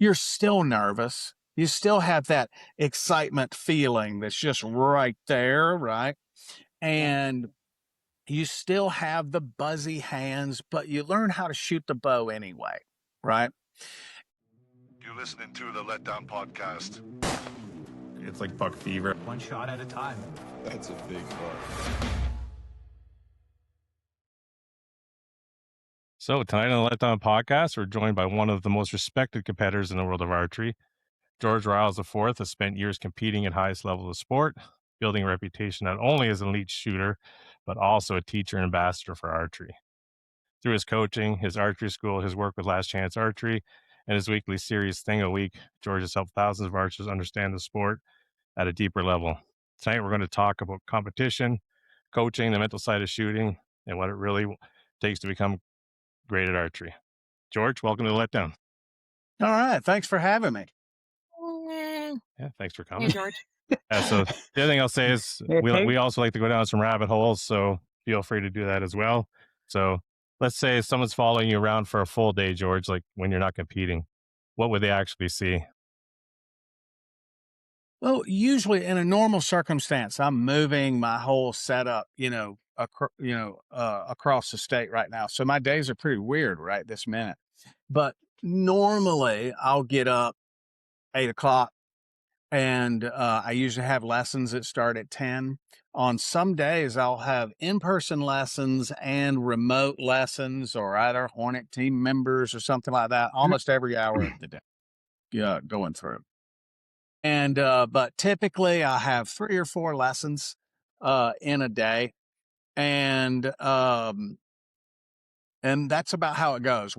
you're still nervous. You still have that excitement feeling that's just right there, right? Yeah. And you still have the buzzy hands, but you learn how to shoot the bow anyway, right? You're listening to the Letdown podcast. It's like buck fever. One shot at a time. That's a big part. So tonight on the Letdown podcast, we're joined by one of the most respected competitors in the world of archery. George Ryals IV has spent years competing at highest level of sport, building a reputation not only as an elite shooter, but also a teacher and ambassador for archery. Through his coaching, his archery school, his work with Last Chance Archery, and his weekly series Thing a Week, George has helped thousands of archers understand the sport at a deeper level. Tonight, we're going to talk about competition, coaching, the mental side of shooting, and what it really takes to become great at archery. George, welcome to the Letdown. All right. Thanks for having me. Yeah, thanks for Hey, coming. George. So the other thing I'll say is we also like to go down some rabbit holes, so feel free to do that as well. So let's say someone's following you around for a full day, George, like when you're not competing. What would they actually see? Well, usually in a normal circumstance, I'm moving my whole setup, across the state right now. So my days are pretty weird right this minute. But normally I'll get up 8 o'clock, and I usually have lessons that start at 10. On some days, I'll have in-person lessons and remote lessons, or either Hornet team members or something like that, almost every hour of the day. Yeah, going through. And but typically I have 3 or 4 lessons in a day, and that's about how it goes.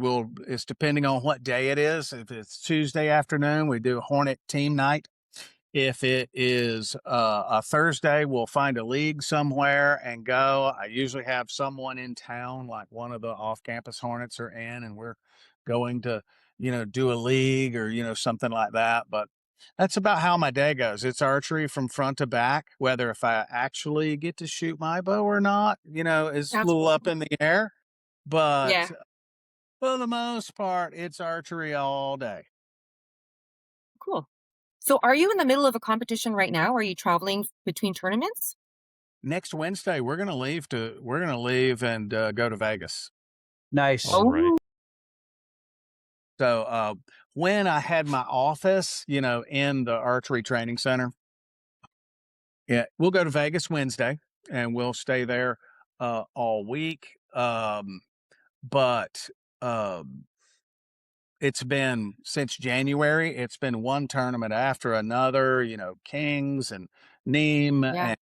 It's depending on what day it is. If it's Tuesday afternoon, we do Hornet team night. If it is a Thursday, we'll find a league somewhere and go. I usually have someone in town, like one of the off-campus Hornets are in, and we're going to, do a league or, something like that. But that's about how my day goes. It's archery from front to back. Whether if I actually get to shoot my bow or not, is a That's little cool. up in the air. But Yeah. for the most part, it's archery all day. Cool. So are you in the middle of a competition right now? Are you traveling between tournaments? Next Wednesday, we're gonna leave and go to Vegas. Nice. All right. So when I had my office, in the archery training center, yeah, we'll go to Vegas Wednesday and we'll stay there all week. But it's been since January. It's been one tournament after another. Kings and Neem Yeah. and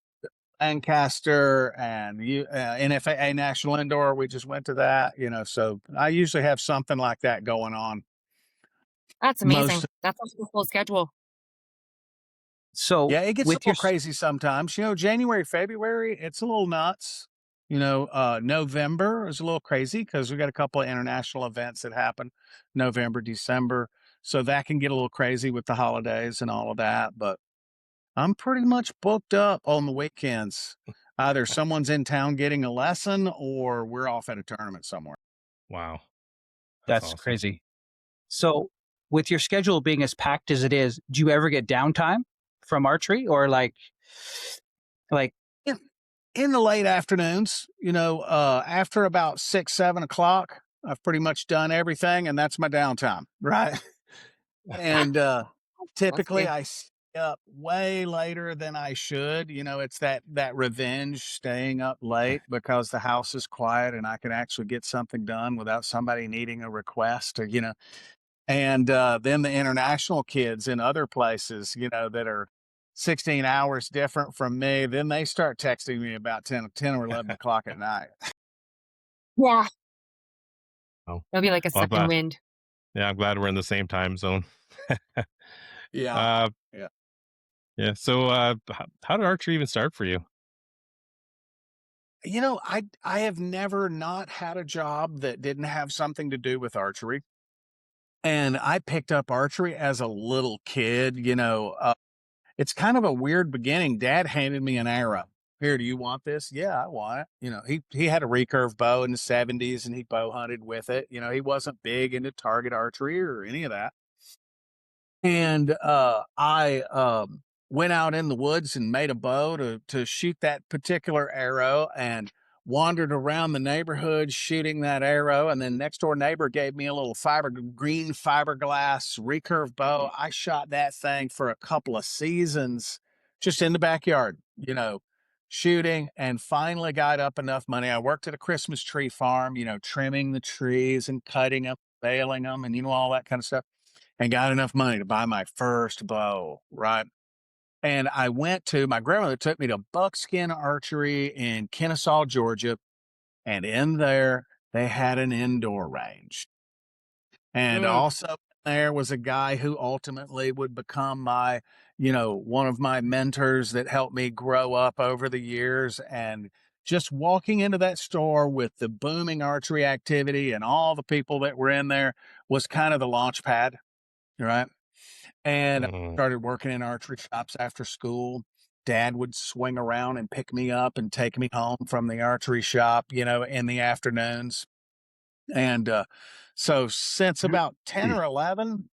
Lancaster and NFAA National Indoor. We just went to that. So I usually have something like that going on. That's amazing. Most That's a full schedule. So Yeah, it gets a with your little crazy sometimes. January, February, it's a little nuts. November is a little crazy because we got a couple of international events that happen November, December. So that can get a little crazy with the holidays and all of that. But I'm pretty much booked up on the weekends. Either someone's in town getting a lesson or we're off at a tournament somewhere. Wow. that's awesome. crazy. So with your schedule being as packed as it is, do you ever get downtime from archery or like In the late afternoons, after about 6, 7 o'clock, I've pretty much done everything, and that's my downtime, right? And typically good. I stay up way later than I should. It's that revenge staying up late because the house is quiet and I can actually get something done without somebody needing a request or. And then the international kids in other places, that are 16 hours different from me, then they start texting me about 10 or 11 o'clock at night. Yeah. Oh. It'll be like a Well, second wind. Yeah, I'm glad we're in the same time zone. Yeah. Yeah. So how did archery even start for you? I have never not had a job that didn't have something to do with archery. And I picked up archery as a little kid, it's kind of a weird beginning. Dad handed me an arrow. Here, do you want this? Yeah, I want it. He had a recurve bow in the 70s and he bow hunted with it. He wasn't big into target archery or any of that. And I went out in the woods and made a bow to shoot that particular arrow, and wandered around the neighborhood shooting that arrow. And then next door neighbor gave me a little green fiberglass recurve bow. I shot that thing for a couple of seasons just in the backyard, shooting, and finally got up enough money. I worked at a Christmas tree farm, trimming the trees and cutting them, baling them, and all that kind of stuff, and got enough money to buy my first bow, right? And my grandmother took me to Buckskin Archery in Kennesaw, Georgia. And in there, they had an indoor range. And Mm. also there was a guy who ultimately would become one of my mentors that helped me grow up over the years. And just walking into that store with the booming archery activity and all the people that were in there was kind of the launch pad, right? And I started working in archery shops after school. Dad would swing around and pick me up and take me home from the archery shop, in the afternoons. And so since about 10 or 11,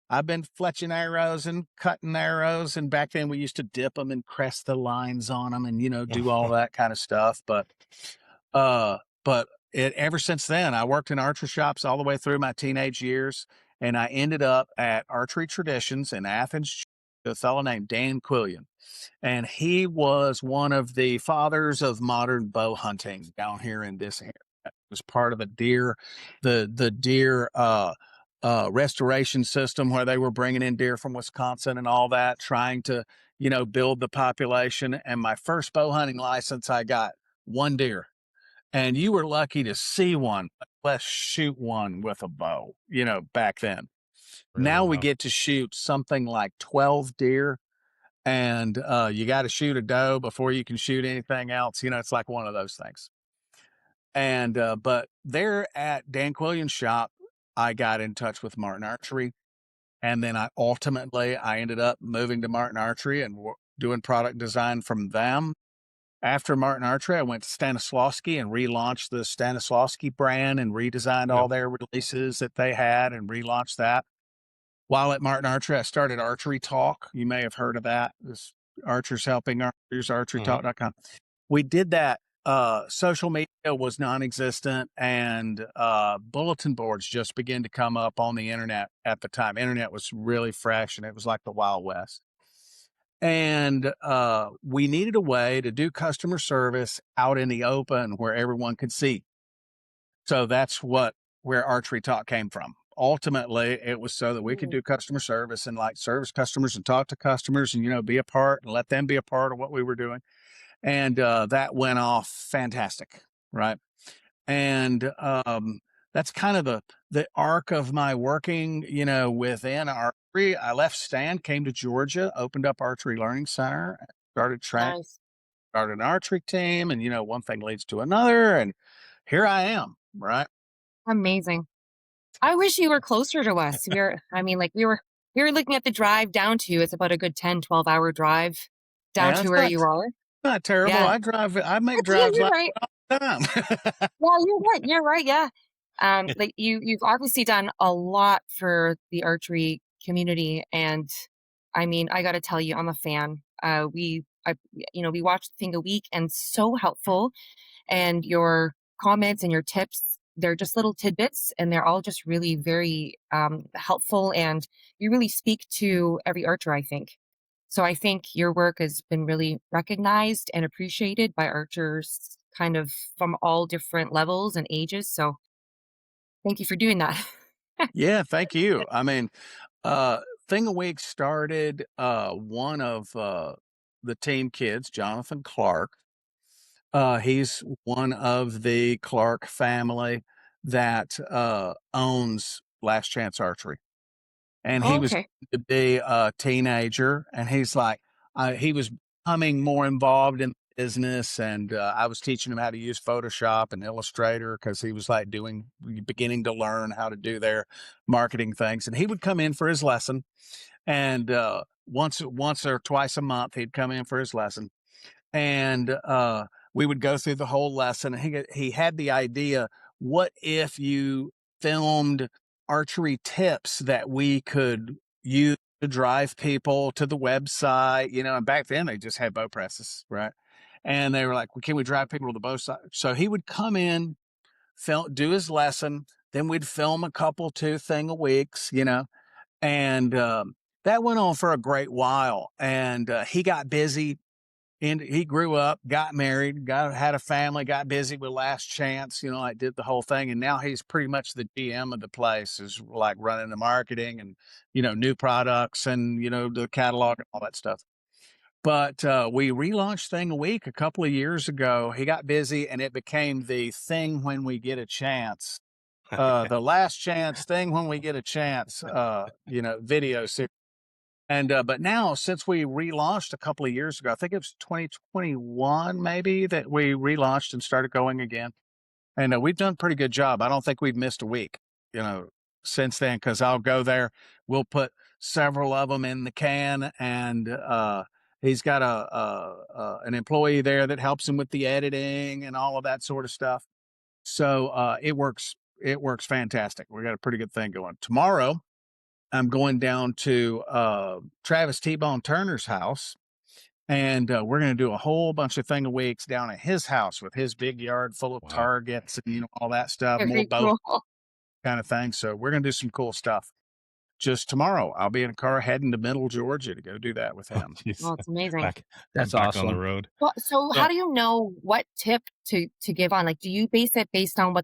I've been fletching arrows and cutting arrows. And back then we used to dip them and crest the lines on them and, do all that kind of stuff. But ever since then, I worked in archery shops all the way through my teenage years. And I ended up at Archery Traditions in Athens, a fellow named Dan Quillian. And he was one of the fathers of modern bow hunting down here in this area. It was part of the deer restoration system, where they were bringing in deer from Wisconsin and all that, trying to, build the population. And my first bow hunting license, I got one deer. And you were lucky to see one, let's shoot one with a bow, back then. Now we get to shoot something like 12 deer, and you got to shoot a doe before you can shoot anything else. It's like one of those things. And but there at Dan Quillian's shop, I got in touch with Martin Archery. And then I ended up moving to Martin Archery and doing product design from them. After Martin Archery, I went to Stanislavski and relaunched the Stanislavski brand and redesigned all their releases that they had and relaunched that. While at Martin Archery, I started Archery Talk. You may have heard of that. This Archers Helping Archers, archerytalk.com. We did that. Social media was non-existent, and bulletin boards just began to come up on the internet at the time. Internet was really fresh, and it was like the Wild West. And we needed a way to do customer service out in the open where everyone could see. So that's where Archery Talk came from. Ultimately, it was so that we could do customer service and service customers and talk to customers and, be a part and let them be a part of what we were doing. And that went off fantastic, right? And that's kind of the arc of my working, within archery. I left Stan, came to Georgia, opened up Archery Learning Center, started training, Nice. started an archery team, and one thing leads to another, and here I am, right? Amazing. I wish you were closer to us. We were looking at the drive down to you. It's about a good 10, 12-hour drive down to where you are. Not terrible. Yeah. I make drives you're like right. all the time. Yeah, you're right. Yeah. You've obviously done a lot for the archery community, and I got to tell you, I'm a fan. We watch the thing a week, and so helpful. And your comments and your tips, they're just little tidbits, and they're all just really very helpful. And you really speak to every archer, I think. So I think your work has been really recognized and appreciated by archers kind of from all different levels and ages. So thank you for doing that. Yeah, thank you. Thing a Week started one of the team kids, Jonathan Clark. He's one of the Clark family that owns Last Chance Archery. And he was Okay. to be a teenager, and he's like, he was becoming more involved in business, and I was teaching him how to use Photoshop and Illustrator because he was beginning to learn how to do their marketing things. And he would come in for his lesson, and once or twice a month, he'd come in for his lesson, and we would go through the whole lesson. He had the idea: what if you filmed archery tips that we could use to drive people to the website, and back then they just had bow presses, right? And they were like, well, can we drive people to the bow site? So he would come in, do his lesson, then we'd film a couple, 2 thing a weeks, and that went on for a great while. And he got busy. And he grew up, got married, had a family, got busy with Last Chance, like did the whole thing. And now he's pretty much the GM of the place, is like running the marketing and, new products and, the catalog and all that stuff. But we relaunched Thing a Week a couple of years ago. He got busy and it became the Thing When We Get a Chance. The Last Chance Thing When We Get a Chance, video series. And but now, since we relaunched a couple of years ago, I think it was 2021 maybe, that we relaunched and started going again. And we've done a pretty good job. I don't think we've missed a week, since then, because I'll go there. We'll put several of them in the can, and he's got an employee there that helps him with the editing and all of that sort of stuff. So it works. It works fantastic. We got a pretty good thing going. Tomorrow, I'm going down to Travis T-Bone Turner's house, and we're going to do a whole bunch of Thing of Weeks down at his house with his big yard full of targets and all that stuff, more Very bow cool. kind of thing. So we're going to do some cool stuff. Just tomorrow, I'll be in a car heading to Middle Georgia to go do that with him. Oh, it's amazing. That's back awesome. on the road. Well, so Yeah. how do you know what tip to give on? Like, do you base it based on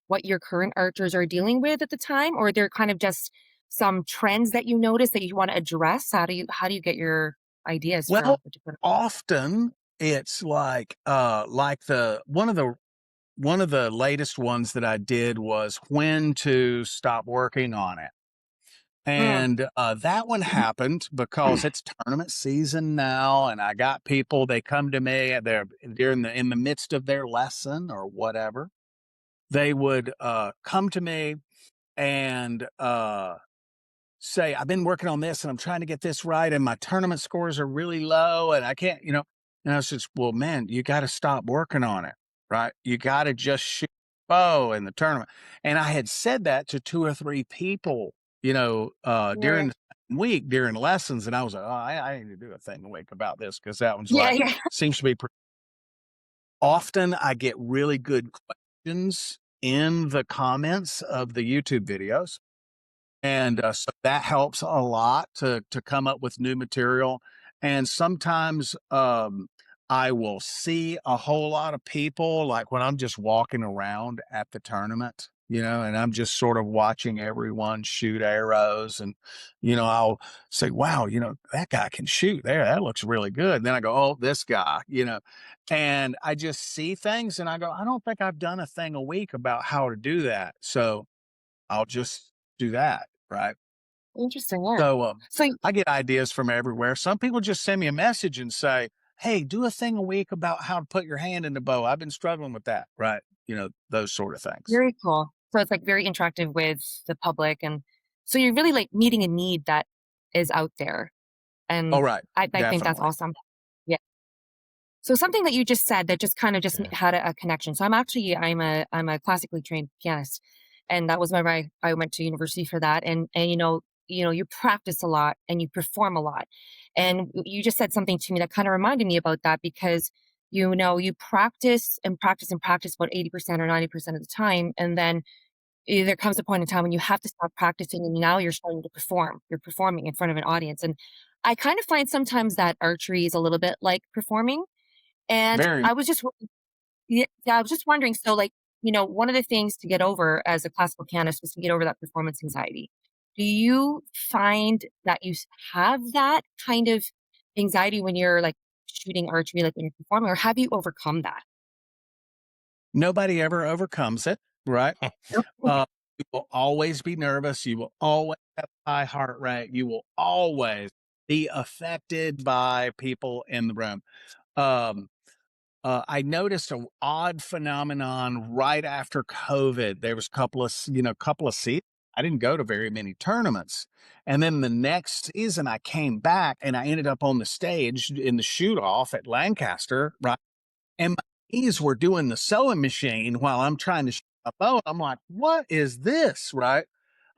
what your current archers are dealing with at the time, or they're kind of just some trends that you notice that you want to address? How do you get your ideas for Well, what to put? often it's like the one of the latest ones that I did was when to stop working on it. And that one happened because it's tournament season now, and I got people. They come to me in the midst of their lesson or whatever. They would come to me and say, "I've been working on this, and I'm trying to get this right, and my tournament scores are really low, and I can't." And I said, "Well, man, you got to stop working on it, right? You got to just shoot bow in the tournament." And I had said that to 2 or 3 people, during the week, during lessons. And I was like, oh, I need to do a Thing a Week about this, because that one's Yeah, like, yeah. seems to be often I get really good questions in the comments of the YouTube videos. And so that helps a lot to come up with new material. And sometimes I will see a whole lot of people, like when I'm just walking around at the tournament, and I'm just sort of watching everyone shoot arrows. And, I'll say, wow, that guy can shoot there. That looks really good. And then I go, oh, this guy, and I just see things and I go, I don't think I've done a Thing a Week about how to do that. So I'll just do that. Right. Interesting. Yeah. So So I get ideas from everywhere. Some people just send me a message and say, hey, do a Thing a Week about how to put your hand in the bow. I've been struggling with that. Right. Those sort of things. very cool. So it's like very interactive with the public, and so you're really like meeting a need that is out there, and Oh, right. I think that's Definitely. awesome. Yeah. So something that you just said that just kind of just Yeah. had a connection. So I'm a classically trained pianist, and that was why I went to university for that. And you practice a lot and you perform a lot, and you just said something to me that kind of reminded me about that, because you practice and practice and practice about 80% or 90% of the time, and then there comes a point in time when you have to stop practicing, and now you're starting to perform. You're performing in front of an audience, and I kind of find sometimes that archery is a little bit like performing. And Very. I was just yeah, I was just wondering, so like, one of the things to get over as a classical pianist was to get over that performance anxiety. Do you find that you have that kind of anxiety when you're like shooting archery, like when you're performing, or have you overcome that? Nobody ever overcomes it. Right. You will always be nervous. You will always have a high heart rate. You will always be affected by people in the room. Um, I noticed an odd phenomenon right after COVID. There was a couple of seasons. I didn't go to very many tournaments. And then the next season I came back and I ended up on the stage in the shoot off at Lancaster, right? And my knees were doing the sewing machine while I'm trying to shoot a bow. I'm like, what is this? Right.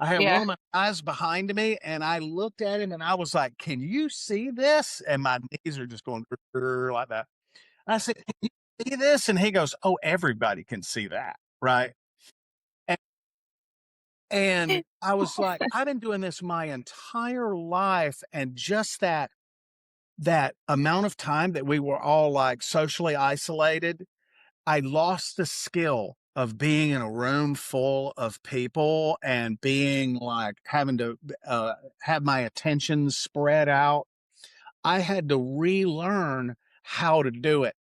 I had Yeah. one of my guys behind me, and I looked at him, and I was like, "Can you see this?" And my knees are just going like that. I said, "Can you see this?" And he goes, "Oh, everybody can see that, right?" And, and I was like, "I've been doing this my entire life, and just that amount of time that we were all like socially isolated, I lost the skill of being in a room full of people and being like having to have my attention spread out. I had to relearn how to do it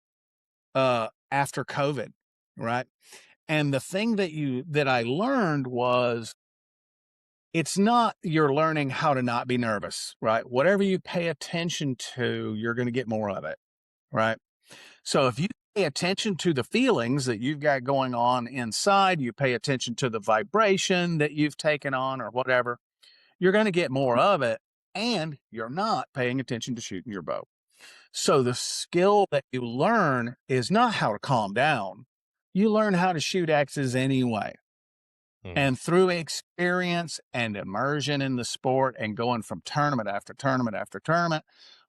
after COVID, right? And the thing that I learned was it's not you're learning how to not be nervous, right? Whatever you pay attention to, you're going to get more of it, right? So if you pay attention to the feelings that you've got going on inside, you pay attention to the vibration that you've taken on or whatever, you're going to get more of it. And you're not paying attention to shooting your bow. So the skill that you learn is not how to calm down. You learn how to shoot X's anyway. And through experience and immersion in the sport and going from tournament after tournament after tournament,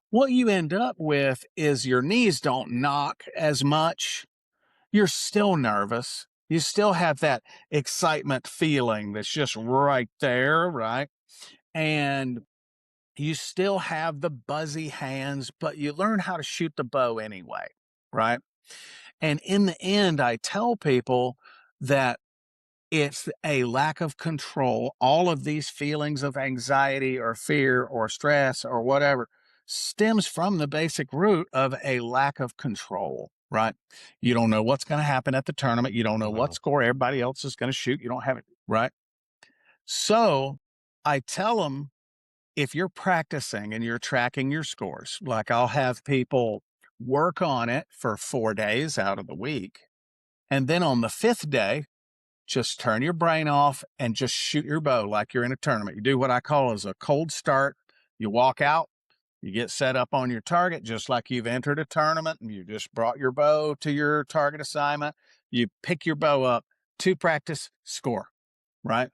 what you end up with is your knees don't knock as much. You're still nervous. You still have that excitement feeling that's just right there, right? And you still have the buzzy hands, but you learn how to shoot the bow anyway, right? And in the end, I tell people that it's a lack of control. All of these feelings of anxiety or fear or stress or whatever stems from the basic root of a lack of control, right? You don't know what's going to happen at the tournament. You don't know what score everybody else is going to shoot. You don't have it, right? So I tell them if you're practicing and you're tracking your scores, like I'll have people work on it for 4 days out of the week. And then on the 5th day, just turn your brain off and just shoot your bow like you're in a tournament. You do what I call as a cold start. You walk out, you get set up on your target, just like you've entered a tournament and you just brought your bow to your target assignment. You pick your bow up to practice, score, right?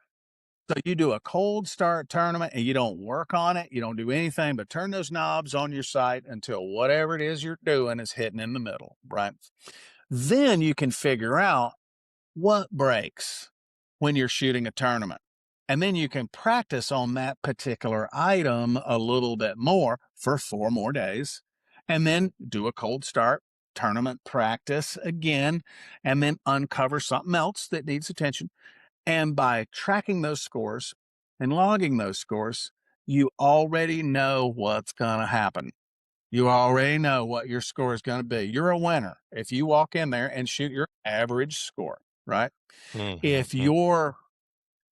So you do a cold start tournament and you don't work on it. You don't do anything but turn those knobs on your sight until whatever it is you're doing is hitting in the middle, right? Then you can figure out what breaks when you're shooting a tournament. And then you can practice on that particular item a little bit more for 4 more days. And then do a cold start tournament practice again, and then uncover something else that needs attention. And by tracking those scores and logging those scores, you already know what's going to happen. You already know what your score is going to be. You're a winner if you walk in there and shoot your average score, right? If your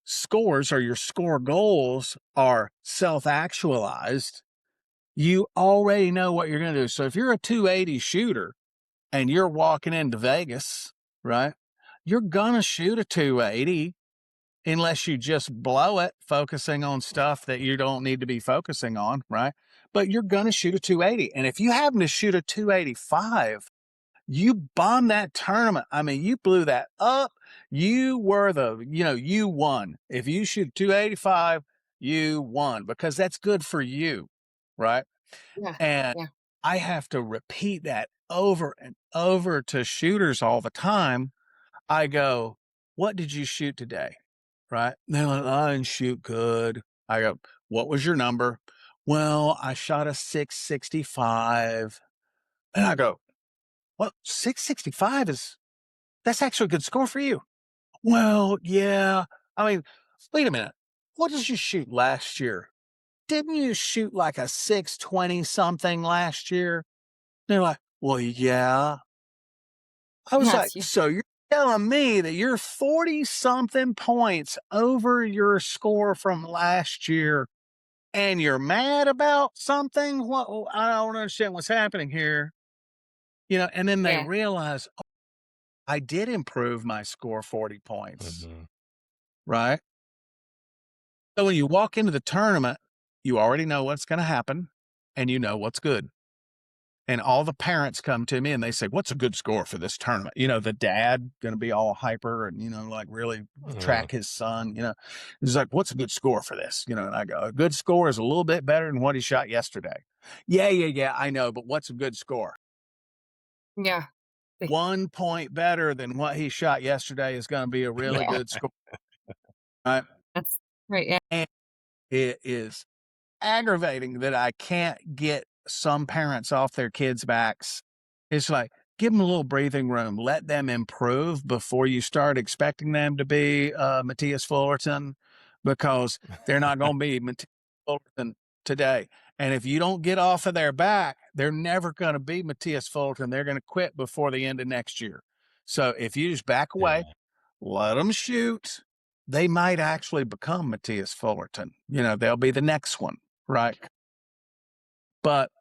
scores or your score goals are self-actualized, you already know what you're going to do. So if you're a 280 shooter and you're walking into Vegas, right, you're going to shoot a 280 unless you just blow it focusing on stuff that you don't need to be focusing on, right? But you're going to shoot a 280. And if you happen to shoot a 285, you bombed that tournament. I mean, you blew that up. You were you won. If you shoot 285, you won because that's good for you, right? Yeah. And Yeah. I have to repeat that over and over to shooters all the time. I go, what did you shoot today? Right? They're like, I didn't shoot good. I go, what was your number? Well, I shot a 665. And I go, well, 665 that's actually a good score for you. Well, yeah. I mean, wait a minute. What did you shoot last year? Didn't you shoot like a 620 something last year? They're like, well, yeah. I was like, Yes. so you're telling me that you're 40 something points over your score from last year and you're mad about something? What? I don't understand what's happening here. And then they Yeah. realize, oh, I did improve my score 40 points, right? So when you walk into the tournament, you already know what's going to happen and you know what's good. and all the parents come to me and they say, "What's a good score for this tournament?" You know, the dad going to be all hyper and, you know, like really track his son, you know, he's like, "What's a good score for this?" You know, and I go, "A good score is a little bit better than what he shot yesterday." Yeah, I know, but what's a good score? Yeah. 1 point better than what he shot yesterday is going to be a really Yeah. good score. Right? That's right. Yeah. And it is aggravating that I can't get some parents off their kids' backs. It's like, give them a little breathing room, let them improve before you start expecting them to be Matthias Fullerton, because they're not going to be Matthias Fullerton today. And if you don't get off of their back, they're never going to be Matthias Fullerton. They're going to quit before the end of next year. So if you just back away, let them shoot, they might actually become Matthias Fullerton. You know, they'll be the next one, right? But,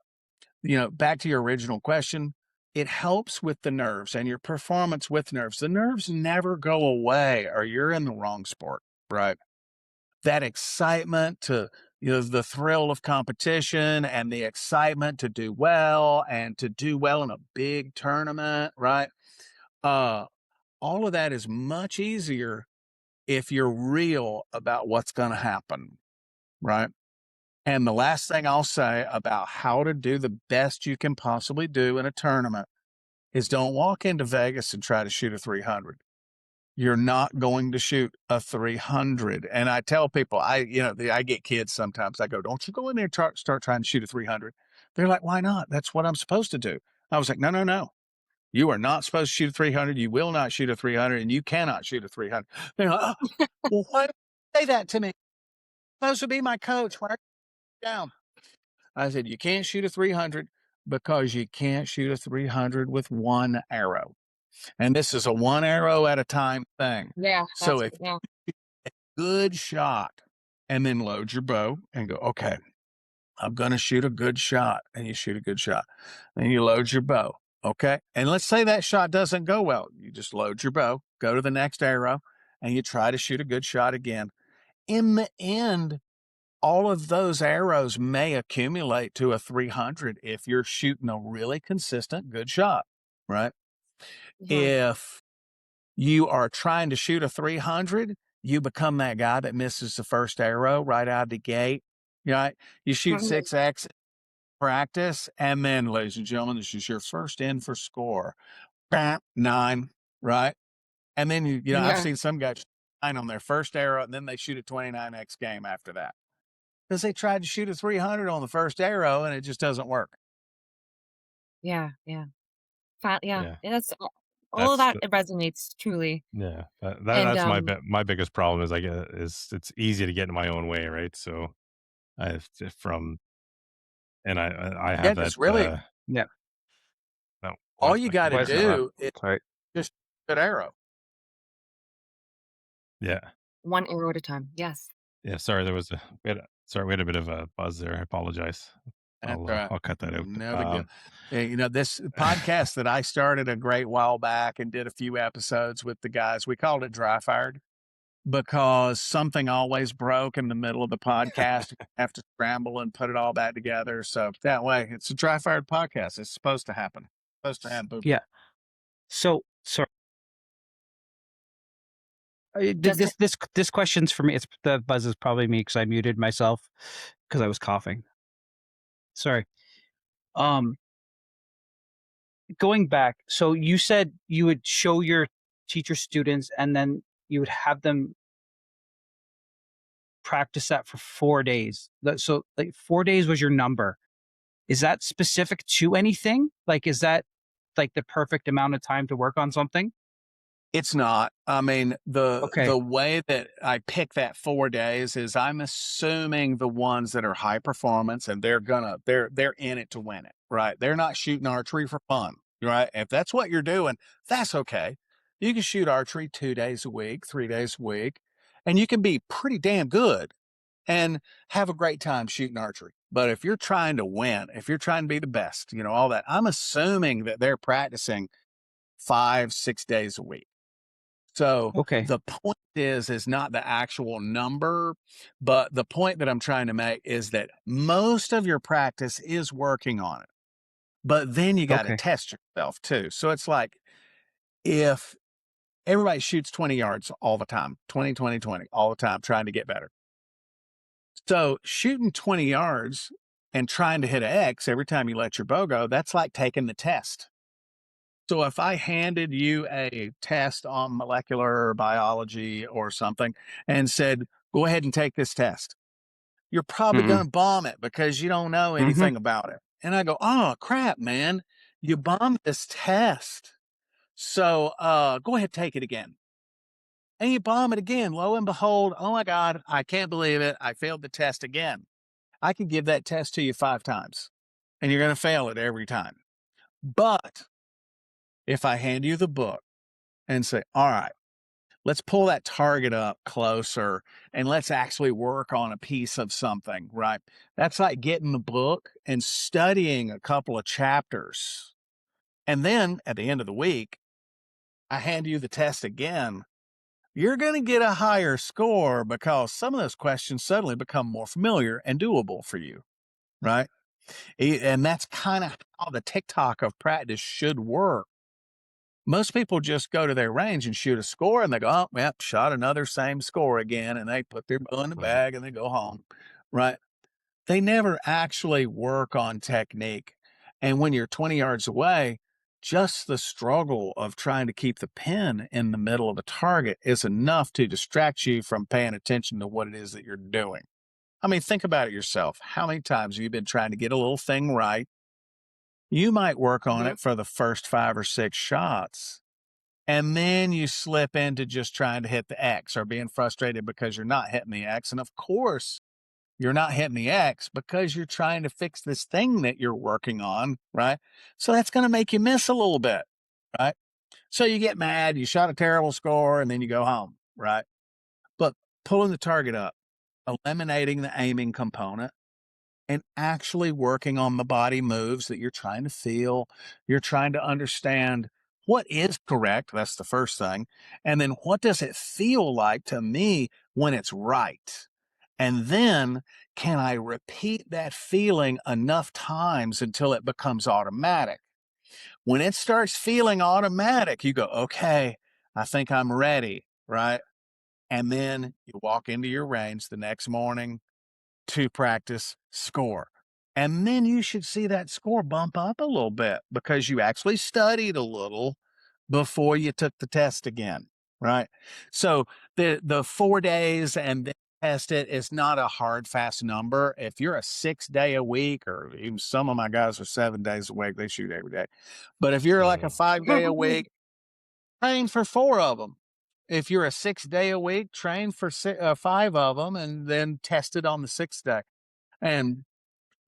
you know, back to your original question, it helps with the nerves and your performance with nerves. The nerves never go away or you're in the wrong sport, right? That excitement to, you know, the thrill of competition and the excitement to do well and to do well in a big tournament, right? All of that is much easier if you're real about what's going to happen, right? And the last thing I'll say about how to do the best you can possibly do in a tournament is don't walk into Vegas and try to shoot a 300. You're not going to shoot a 300. And I tell people, I get kids sometimes. I go, don't you go in there and start trying to shoot a 300. They're like, why not? That's what I'm supposed to do. I was like, no. You are not supposed to shoot a 300. You will not shoot a 300, and you cannot shoot a 300. They're like, oh, well, why do you say that to me? You're supposed to be my coach. Why are you down? I said, you can't shoot a 300 because you can't shoot a 300 with one arrow. And this is a one arrow at a time thing. Yeah. So if Yeah. good shot and then load your bow and go, okay, I'm going to shoot a good shot. And you shoot a good shot. Then you load your bow. Okay. And let's say that shot doesn't go well. You just load your bow, go to the next arrow, and you try to shoot a good shot again. In the end, all of those arrows may accumulate to a 300 if you're shooting a really consistent, good shot, right? If you are trying to shoot a 300, you become that guy that misses the first arrow right out of the gate, right? You shoot 6X practice, and then, ladies and gentlemen, this is your first in for score. Bam, 9, right? And then, you know, I've seen some guys 9 on their first arrow, and then they shoot a 29X game after that. Because they tried to shoot a 300 on the first arrow, and it just doesn't work. Yeah. Yeah. That's all of that. It resonates truly. Yeah. And, That's my biggest problem is it's easy to get in my own way, right? So I have Yeah, that. really, No. all you got to do is Sorry. just shoot an arrow. Yeah. one arrow at a time. Yes. Yeah. Sorry, we had a bit of a buzz there. I apologize. I'll cut that out. No big deal. You know, this podcast that I started a great while back and did a few episodes with the guys, we called it Dry Fired because something always broke in the middle of the podcast. You have to scramble and put it all back together. So that way, it's a Dry Fired podcast. It's supposed to happen. It's supposed to happen. Yeah. So sorry. This question's for me. It's the buzz is probably me because I muted myself because I was coughing. Sorry. Going back, so you said you would show your teacher students and then you would have them practice that for 4 days. So like 4 days was your number. Is that specific to anything? Like, is that like the perfect amount of time to work on something? It's not. I mean, the way that I pick that 4 days is I'm assuming the ones that are high performance and they're in it to win it, right? They're not shooting archery for fun, right? If that's what you're doing, that's okay. You can shoot archery 2 days a week, 3 days a week, and you can be pretty damn good and have a great time shooting archery. But if you're trying to win, if you're trying to be the best, you know, all that, I'm assuming that they're practicing 5-6 days a week. So the point is not the actual number, but the point that I'm trying to make is that most of your practice is working on it. but then you got to Okay. test yourself too. So it's like, if everybody shoots 20 yards all the time, 20, 20, 20, all the time, trying to get better. So shooting 20 yards and trying to hit an X every time you let your bow go, that's like taking the test. So if I handed you a test on molecular biology or something and said, go ahead and take this test, you're probably Mm-mm. going to bomb it because you don't know Mm-hmm. anything about it. And I go, oh, crap, man, you bombed this test. So go ahead, take it again. And you bomb it again. Lo and behold, oh my God, I can't believe it. I failed the test again. I could give that test to you 5 times and you're going to fail it every time. But if I hand you the book and say, all right, let's pull that target up closer and let's actually work on a piece of something, right? That's like getting the book and studying a couple of chapters. And then at the end of the week, I hand you the test again. You're going to get a higher score because some of those questions suddenly become more familiar and doable for you, right? And that's kind of how the TikTok of practice should work. Most people just go to their range and shoot a score and they go, oh, yep, shot another same score again. And they put their bow in the bag and they go home, right? They never actually work on technique. And when you're 20 yards away, just the struggle of trying to keep the pin in the middle of the target is enough to distract you from paying attention to what it is that you're doing. I mean, think about it yourself. How many times have you been trying to get a little thing right? You might work on it for the first 5 or 6 shots, and then you slip into just trying to hit the X or being frustrated because you're not hitting the X. And of course, you're not hitting the X because you're trying to fix this thing that you're working on, right? So that's going to make you miss a little bit, right? So you get mad, you shot a terrible score, and then you go home, right? But pulling the target up, eliminating the aiming component, and actually working on the body moves that you're trying to feel, you're trying to understand what is correct. That's the first thing. And then what does it feel like to me when it's right? And then can I repeat that feeling enough times until it becomes automatic? When it starts feeling automatic, you go, okay, I think I'm ready, right? And then you walk into your range the next morning to practice, score. And then you should see that score bump up a little bit because you actually studied a little before you took the test again, right? So the 4 days and then test it is not a hard, fast number. If you're a 6-day a week, or even some of my guys are 7 days a week, they shoot every day. But if you're like a 5-day a week, train for 4 of them. If you're a 6-day a week, train for 5 of them and then test it on the 6th day. And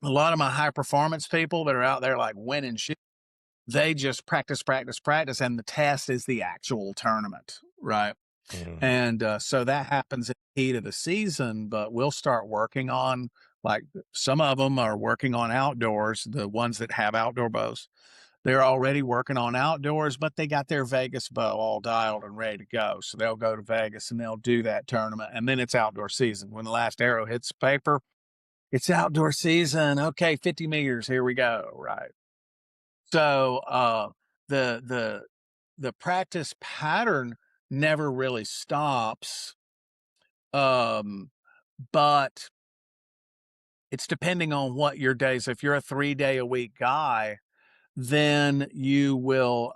a lot of my high performance people that are out there like winning shit, they just practice, practice, practice, and the test is the actual tournament, right? And so that happens at the heat of the season, but we'll start working on, like, some of them are working on outdoors, the ones that have outdoor bows. They're already working on outdoors, but they got their Vegas bow all dialed and ready to go. So they'll go to Vegas and they'll do that tournament. And then it's outdoor season. When the last arrow hits paper, it's outdoor season. Okay, 50 meters, here we go. Right. So the practice pattern never really stops. But it's depending on what your days. If you're a 3-day a week guy, then you will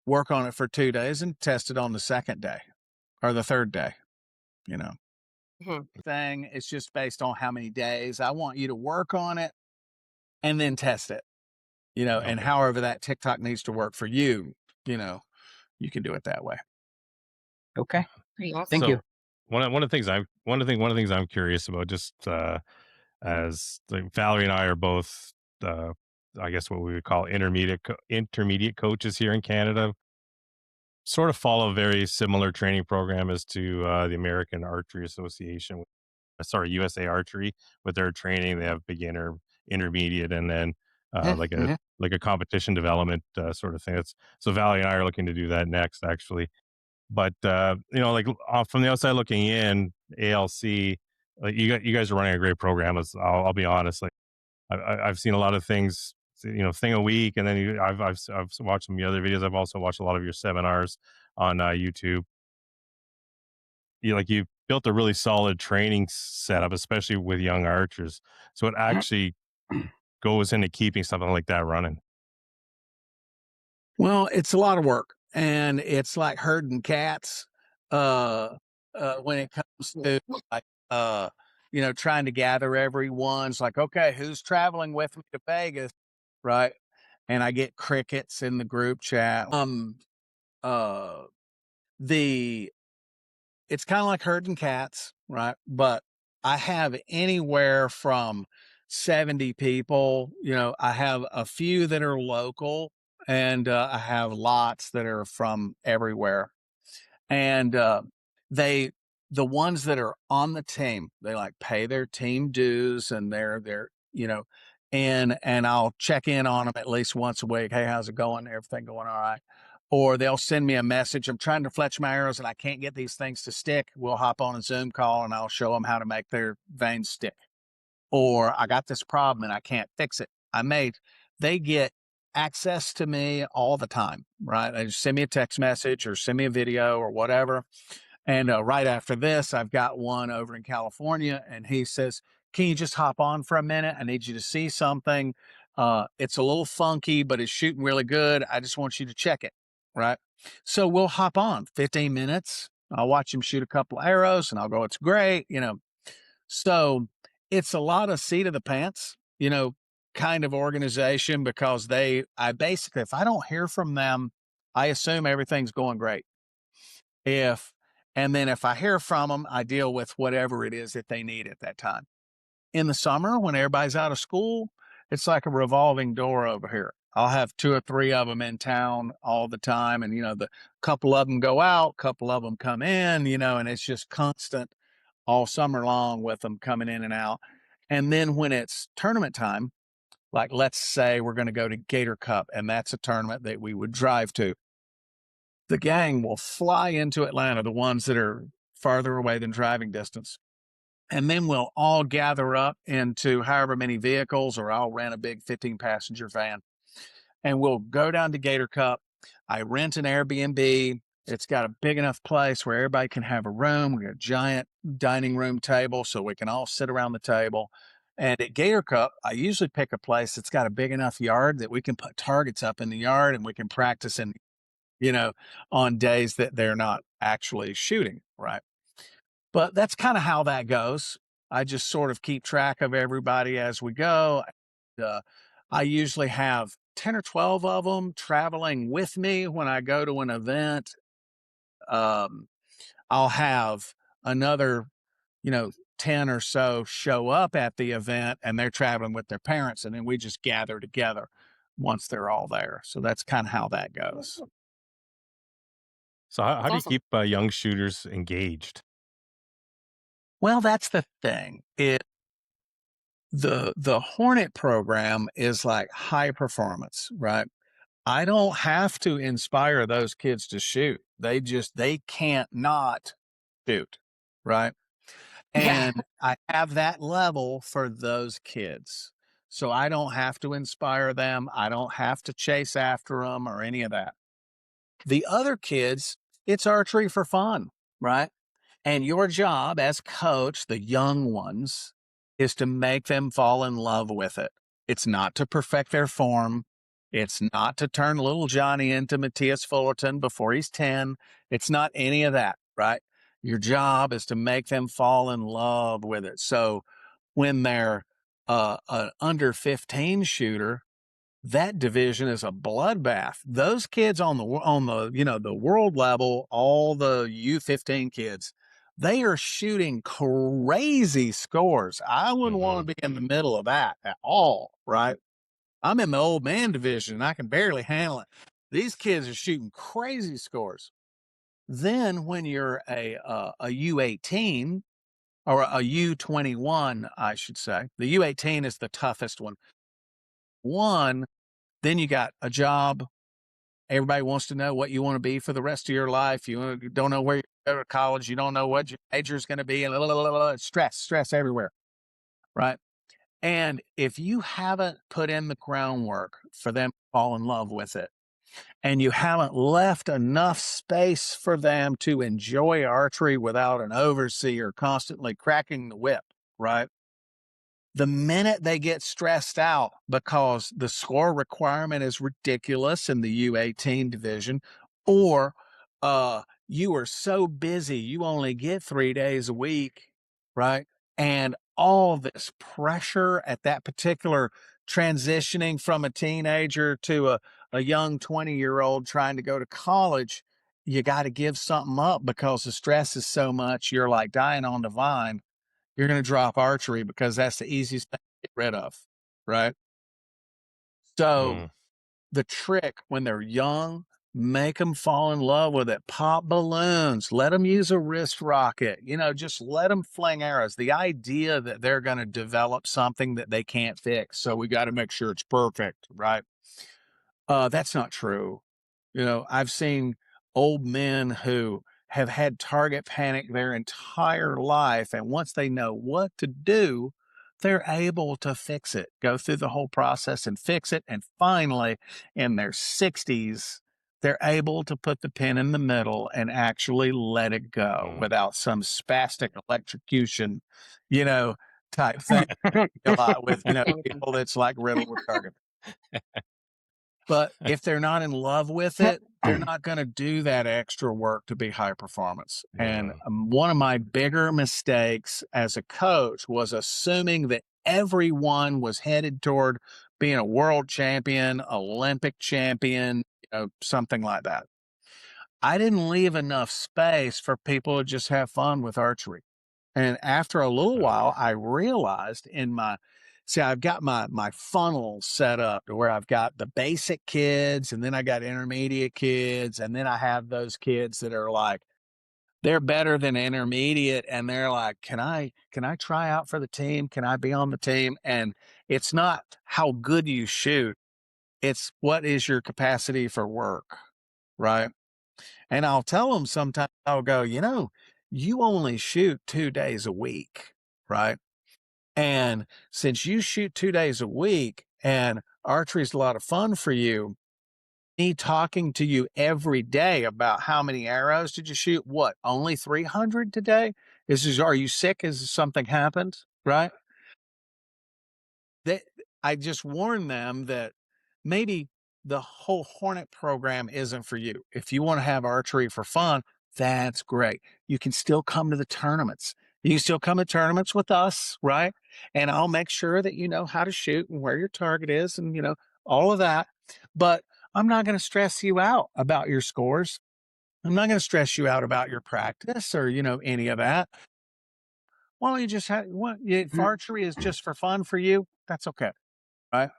work on it for 2 days and test it on the 2nd day or the 3rd day, you know. Thing, it's just based on how many days. I want you to work on it and then test it, you know, and however that TikTok needs to work for you, you know, you can do it that way. Okay. Pretty awesome. Thank you. One of the things I'm curious about, just as like Valerie and I are both, I guess what we would call intermediate coaches here in Canada, sort of follow a very similar training program as to the American Archery Association. USA Archery, with their training. They have beginner, intermediate, and then like a competition development sort of thing. So Valerie and I are looking to do that next, actually. But you know, like from the outside looking in, ALC, like you guys are running a great program. I'll be honest. Like I've seen a lot of things thing a week, and then I've watched some of your other videos. I've also watched a lot of your seminars on YouTube. You built a really solid training setup, especially with young archers. So it actually goes into keeping something like that running. Well, it's a lot of work, and it's like herding cats when it comes to like trying to gather everyone. It's like, okay, who's traveling with me to Vegas, right? And I get crickets in the group chat. Uh, the It's kind of like herding cats, right? But I have anywhere from 70 people. I have a few that are local, and I have lots that are from everywhere. And they, the ones that are on the team, they like pay their team dues, and they're and I'll check in on them at least once a week. Hey, how's it going? Everything going all right? Or they'll send me a message. I'm trying to fletch my arrows and I can't get these things to stick. We'll hop on a Zoom call and I'll show them how to make their veins stick. Or I got this problem and I can't fix it. They get access to me all the time, right? They just send me a text message or send me a video or whatever. And right after this, I've got one over in California, and he says, can you just hop on for a minute? I need you to see something. It's a little funky, but it's shooting really good. I just want you to check it, right? So we'll hop on 15 minutes. I'll watch him shoot a couple arrows, and I'll go, it's great, So it's a lot of seat of the pants, kind of organization, because I basically, if I don't hear from them, I assume everything's going great. And then if I hear from them, I deal with whatever it is that they need at that time. In the summer, when everybody's out of school, it's like a revolving door over here. I'll have 2 or 3 of them in town all the time. And, the couple of them go out, couple of them come in, and it's just constant all summer long with them coming in and out. And then when it's tournament time, like let's say we're going to go to Gator Cup, and that's a tournament that we would drive to. The gang will fly into Atlanta, the ones that are farther away than driving distance. And then we'll all gather up into however many vehicles, or I'll rent a big 15-passenger van. And we'll go down to Gator Cup. I rent an Airbnb. It's got a big enough place where everybody can have a room. We got a giant dining room table so we can all sit around the table. And at Gator Cup, I usually pick a place that's got a big enough yard that we can put targets up in the yard and we can practice in on days that they're not actually shooting, right? But that's kind of how that goes. I just sort of keep track of everybody as we go. I usually have 10 or 12 of them traveling with me when I go to an event. I'll have another, 10 or so show up at the event, and they're traveling with their parents, and then we just gather together once they're all there. So that's kind of how that goes. So how That's do you awesome. keep young shooters engaged? Well, that's the thing. The Hornet program is like high performance, right? I don't have to inspire those kids to shoot. They can't not shoot, right? Yeah. And I have that level for those kids. So I don't have to inspire them. I don't have to chase after them or any of that. The other kids, it's archery for fun, right? And your job as coach, the young ones, is to make them fall in love with it. It's not to perfect their form. It's not to turn little Johnny into Matthias Fullerton before he's 10. It's not any of that, right? Your job is to make them fall in love with it. So when they're an under 15 shooter, that division is a bloodbath. Those kids on the the world level, all the U15 kids, they are shooting crazy scores. I wouldn't want to be in the middle of that at all, right? I'm in the old man division and I can barely handle it. These kids are shooting crazy scores. Then when you're a U18 or a U21, I should say, the U18 is the toughest one. Then you got a job. Everybody wants to know what you want to be for the rest of your life. You don't know where you go to college. You don't know what your major is going to be. And stress everywhere, right? And if you haven't put in the groundwork for them to fall in love with it, and you haven't left enough space for them to enjoy archery without an overseer constantly cracking the whip, right? The minute they get stressed out because the score requirement is ridiculous in the U18 division, or you are so busy you only get 3 days a week, right? And all this pressure at that particular transitioning from a teenager to a young 20-year-old trying to go to college, you got to give something up because the stress is so much. You're like dying on the vine. You're going to drop archery because that's the easiest thing to get rid of, right? So the trick when they're young, make them fall in love with it. Pop balloons, let them use a wrist rocket, just let them fling arrows. The idea that they're going to develop something that they can't fix. So we got to make sure it's perfect, right? That's not true. I've seen old men who have had target panic their entire life, and once they know what to do, they're able to fix it, go through the whole process and fix it. And finally, in their 60s, they're able to put the pin in the middle and actually let it go without some spastic electrocution, type thing. A lot with, people that's like riddled with target. But if they're not in love with it, they're not going to do that extra work to be high performance. And one of my bigger mistakes as a coach was assuming that everyone was headed toward being a world champion, Olympic champion, something like that. I didn't leave enough space for people to just have fun with archery. And after a little while, I realized I've got my funnel set up to where I've got the basic kids, and then I got intermediate kids, and then I have those kids that are like, they're better than intermediate, and they're like, can I try out for the team? Can I be on the team? And it's not how good you shoot, it's what is your capacity for work, right? And I'll tell them sometimes, I'll go, you only shoot 2 days a week, right? And since you shoot 2 days a week and archery is a lot of fun for you, me talking to you every day about how many arrows did you shoot? What, only 300 today? Are you sick? Has something happened? Right? I just warn them that maybe the whole Hornet program isn't for you. If you want to have archery for fun, that's great. You can still come to the tournaments. You can still come to tournaments with us, right? And I'll make sure that you know how to shoot and where your target is and, all of that. But I'm not going to stress you out about your scores. I'm not going to stress you out about your practice or, any of that. Why don't you just if archery is just for fun for you, that's okay, right?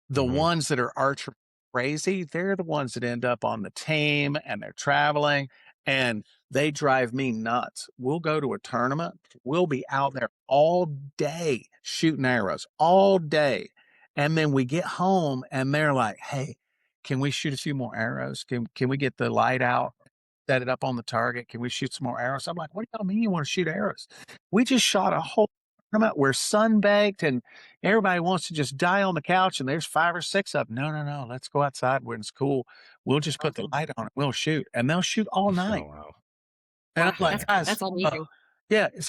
The ones that are archery crazy, they're the ones that end up on the team and they're traveling and they drive me nuts. We'll go to a tournament. We'll be out there all day shooting arrows all day. And then we get home and they're like, hey, can we shoot a few more arrows? Can we get the light out, set it up on the target? Can we shoot some more arrows? I'm like, what do y'all mean you want to shoot arrows? We just shot a whole tournament. We're sun-baked and everybody wants to just die on the couch and there's 5 or 6 of them. No. Let's go outside when it's cool. We'll just put the light on it. We'll shoot. And they'll shoot all night. Oh, wow. And I'm like, guys, that's amazing.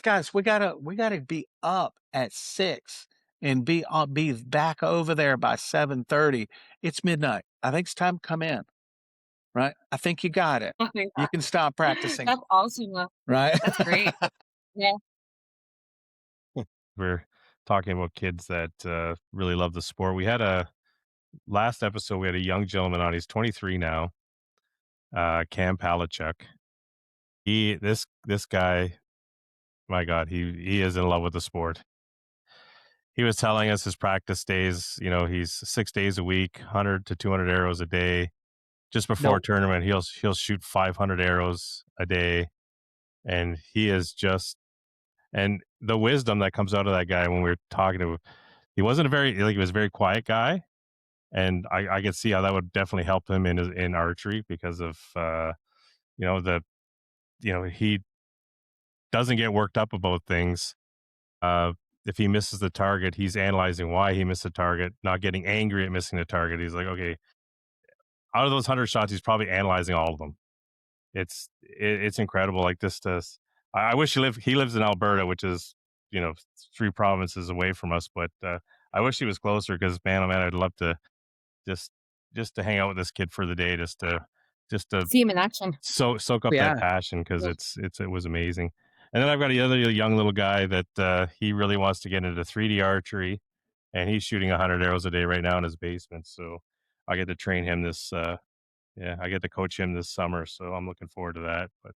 Guys, we gotta be up at 6 and be back over there by 7:30. It's midnight. I think it's time to come in. Right? I think you got it. You can stop practicing. That's awesome. Right? That's great. Yeah. We're talking about kids that really love the sport. We had last episode, we had a young gentleman on. He's 23 now, Cam Palachuk. This guy, my God, he is in love with the sport. He was telling us his practice days, he's 6 days a week, 100 to 200 arrows a day. Just before a tournament, he'll shoot 500 arrows a day. And he is just, and the wisdom that comes out of that guy when we were talking to him, he wasn't he was a very quiet guy. And I could see how that would definitely help him in archery because of, he doesn't get worked up about things. if he misses the target, he's analyzing why he missed the target, not getting angry at missing the target. He's like, okay, out of those 100 shots, he's probably analyzing all of them. It's incredible. Like this does. I wish he lives in Alberta, which is, 3 provinces away from us, but I wish he was closer, because man, oh man, I'd love to just to hang out with this kid for the day, just to See him in action. soak up Yeah. that passion, because Yeah. it was amazing. And then I've got another young little guy that he really wants to get into 3D archery, and he's shooting 100 arrows a day right now in his basement. So I get to train him I get to coach him this summer. So I'm looking forward to that. But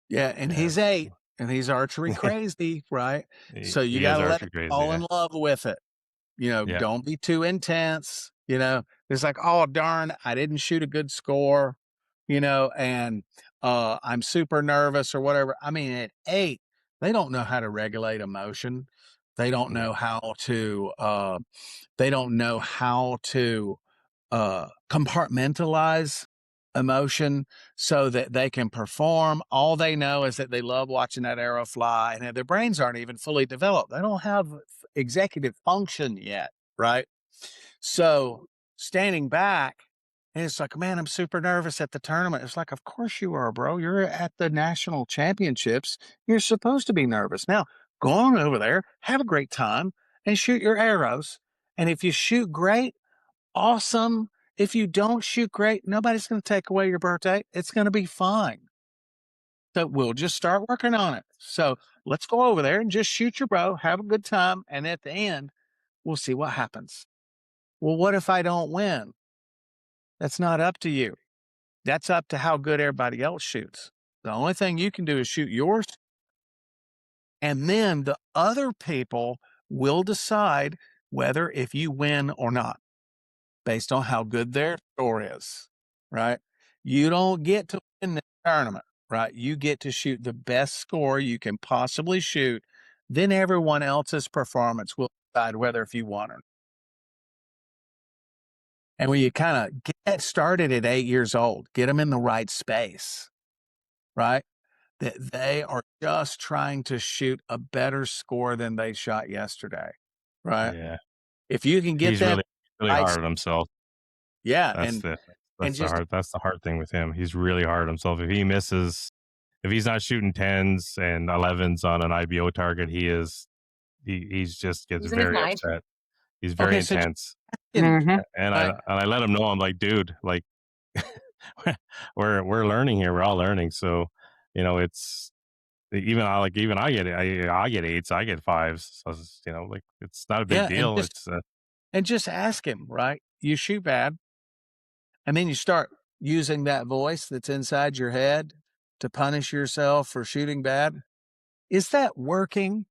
Yeah, and yeah, he's 8, and he's archery crazy, right? So you he is gotta let him archery crazy. fall Yeah. in love with it. Yeah. Don't be too intense. It's like, oh darn, I didn't shoot a good score, and I'm super nervous or whatever. I mean, at 8, they don't know how to regulate emotion. They don't Yeah. know how to they don't know how to compartmentalize emotion so that they can perform. All they know is that they love watching that arrow fly, and their brains aren't even fully developed. They don't have executive function yet, right? So standing back, and it's like, man, I'm super nervous at the tournament. It's like, of course you are, bro. You're at the national championships. You're supposed to be nervous. Now, go on over there, have a great time, and shoot your arrows. And if you shoot great, awesome. If you don't shoot great, nobody's going to take away your birthday. It's going to be fine. So we'll just start working on it. So let's go over there and just shoot your bow, have a good time. And at the end, we'll see what happens. Well, what if I don't win? That's not up to you. That's up to how good everybody else shoots. The only thing you can do is shoot yours. And then the other people will decide whether if you win or not, based on how good their score is, right? You don't get to win the tournament, right? You get to shoot the best score you can possibly shoot. Then everyone else's performance will decide whether if you won or not. And when you kind of get that started at 8 years old, get them in the right space, right? That they are just trying to shoot a better score than they shot yesterday, right? Yeah. If you can get He's them really right, hard on himself. yeah, That's and just that's the hard thing with him. He's really hard on himself. If he's not shooting 10s and 11s on an IBO target, he's just gets He's in his very mind. upset. He's very okay, so just intense. Mhm. And right, I let him know, I'm like, dude, like we're learning here. We're all learning. So, it's even I get it. I get 8s, I get 5s. So like it's not a big yeah, deal. and just ask him, right? You shoot bad, and then you start using that voice that's inside your head to punish yourself for shooting bad. Is that working?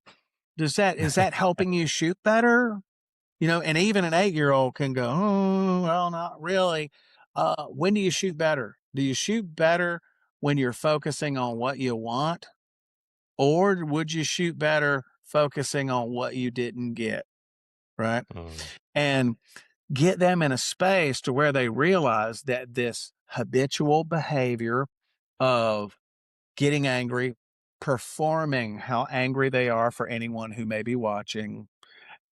Is that helping you shoot better? And even an 8-year-old can go, oh, well, not really. When do you shoot better? Do you shoot better when you're focusing on what you want? Or would you shoot better focusing on what you didn't get? Right. Mm, And get them in a space to where they realize that this habitual behavior of getting angry, performing how angry they are for anyone who may be watching,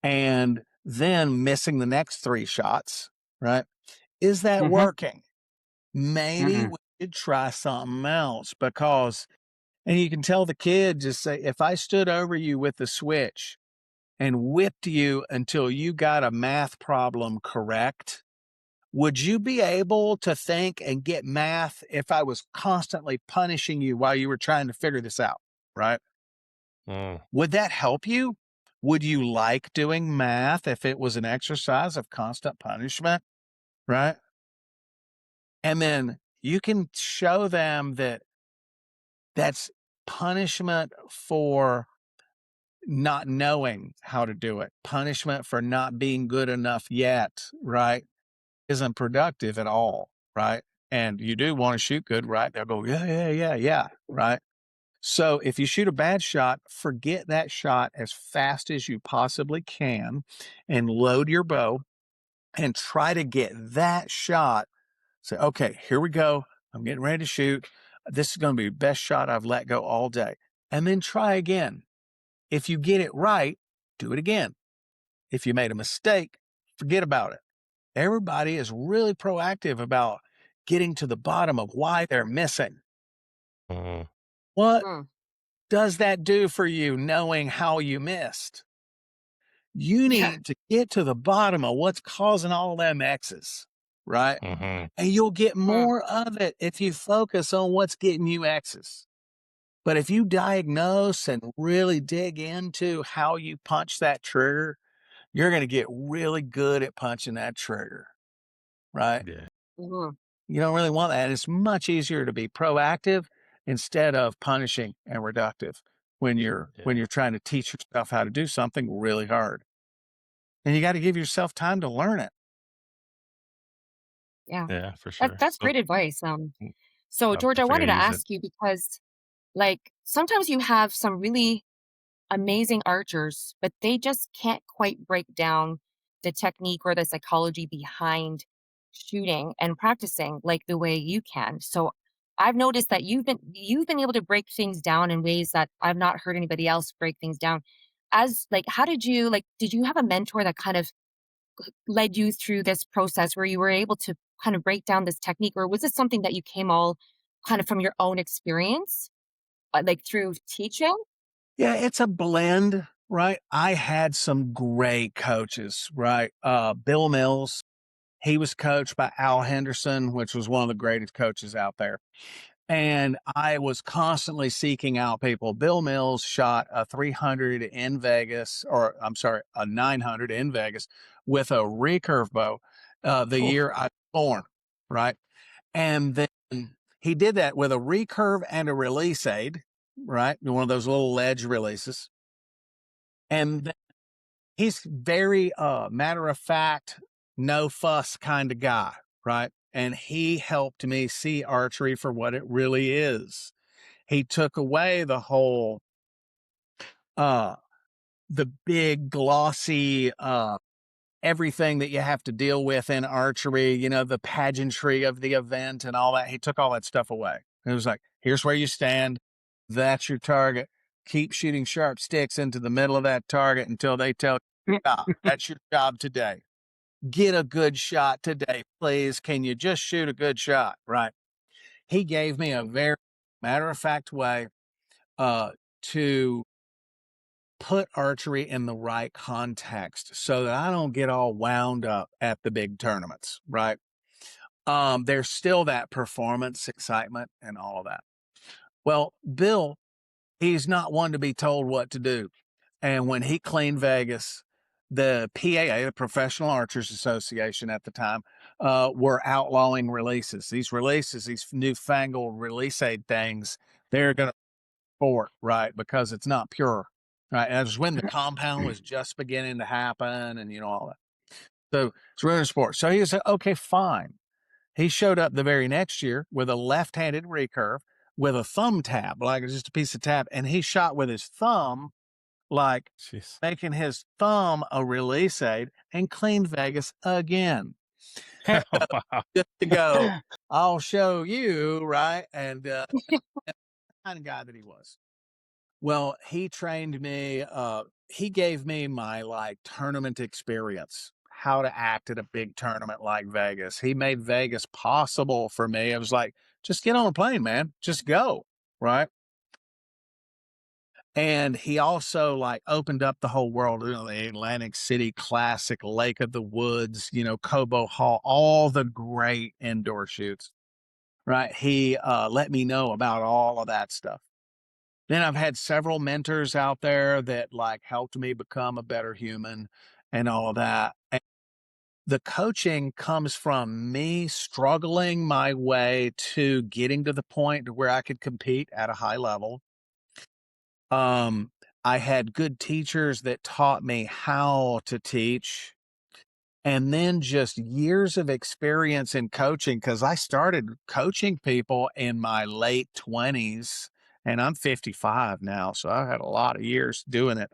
and then missing the next 3 shots, right? Is that Mhm. working? Maybe Mm-mm. we should try something else, because, and you can tell the kid, just say, if I stood over you with the switch and whipped you until you got a math problem correct, would you be able to think and get math if I was constantly punishing you while you were trying to figure this out, right? mm. Would that help you? Would you like doing math if it was an exercise of constant punishment, right? And then you can show them that that's punishment for not knowing how to do it, punishment for not being good enough yet, right? Isn't productive at all, right? And you do want to shoot good, right? They'll go, yeah, yeah, yeah, yeah, right? So if you shoot a bad shot, forget that shot as fast as you possibly can and load your bow and try to get that shot. Say, okay, here we go. I'm getting ready to shoot. This is going to be the best shot I've let go all day. And then try again. If you get it right, do it again. If you made a mistake, forget about it. Everybody is really proactive about getting to the bottom of why they're missing. Mhm. What Mm. does that do for you knowing how you missed? You Yeah. need to get to the bottom of what's causing all them X's, right? Mhm. And you'll get Mm. more of it if you focus on what's getting you X's. But if you diagnose and really dig into how you punch that trigger, you're going to get really good at punching that trigger, right? Yeah. Mhm. You don't really want that. It's much easier to be proactive instead of punishing and reductive when you're trying to teach yourself how to do something really hard. And you got to give yourself time to learn it. Yeah. Yeah, for sure. That's So great advice. mm, So I'll George, I wanted definitely to use it. ask you because like sometimes you have some really amazing archers, but they just can't quite break down the technique or the psychology behind shooting and practicing like the way you can. So I've noticed that you've been able to break things down in ways that I've not heard anybody else break things down. As like, how did you have a mentor that kind of led you through this process where you were able to kind of break down this technique, or was this something that you came all kind of from your own experience, like through teaching? Yeah, it's a blend, right? I had some great coaches, right? Bill Mills, he was coached by Al Henderson, which was one of the greatest coaches out there. And I was constantly seeking out people. Bill Mills shot a 300 in Vegas, or I'm sorry, a 900 in Vegas with a recurve bow the Oof. year I was born, right? And then he did that with a recurve and a release aid, right? One of those little ledge releases. And then he's very matter of fact, no fuss kind of guy, right? And he helped me see archery for what it really is. He took away the whole uh the big glossy everything that you have to deal with in archery, you know, the pageantry of the event and all that. He took all that stuff away. It was like, here's where you stand. That's your target. Keep shooting sharp sticks into the middle of that target until they tell you, "Stop. That's your job today. Get a good shot today, please. Can you just shoot a good shot?" Right. He gave me a very matter of fact way to put archery in the right context so that I don't get all wound up at the big tournaments, right? There's still that performance excitement and all of that. Well, Bill, he's not one to be told what to do. And when he cleaned Vegas, the PAA, the Professional Archers Association at the time, were outlawing releases. These releases, these newfangled release aid things, they're going to sport, right? Because it's not pure, right? And it was when the compound was just beginning to happen and, you know, all that. So it's ruining sport. So he said, okay, fine. He showed up the very next year with a left-handed recurve with a thumb tab, like just a piece of tab. And he shot with his thumb, like Jeez. making his thumb a release aid, and cleaned Vegas again. Wow. Just to go, I'll show you, right? And kind of guy that he was. Well, he trained me, he gave me my, like, tournament experience, how to act at a big tournament like Vegas. He made Vegas possible for me. It was like, "Just get on a plane, man. Just go," right? And he also, like, opened up the whole world, you know, the Atlantic City Classic, Lake of the Woods, you know, Cobo Hall, all the great indoor shoots, right? He, let me know about all of that stuff. Then I've had several mentors out there that like helped me become a better human and all of that. And the coaching comes from me struggling my way to getting to the point where I could compete at a high level. Um, I had good teachers that taught me how to teach, and then just years of experience in coaching because I started coaching people in my late 20s and I'm 55 now. So I had a lot of years doing it.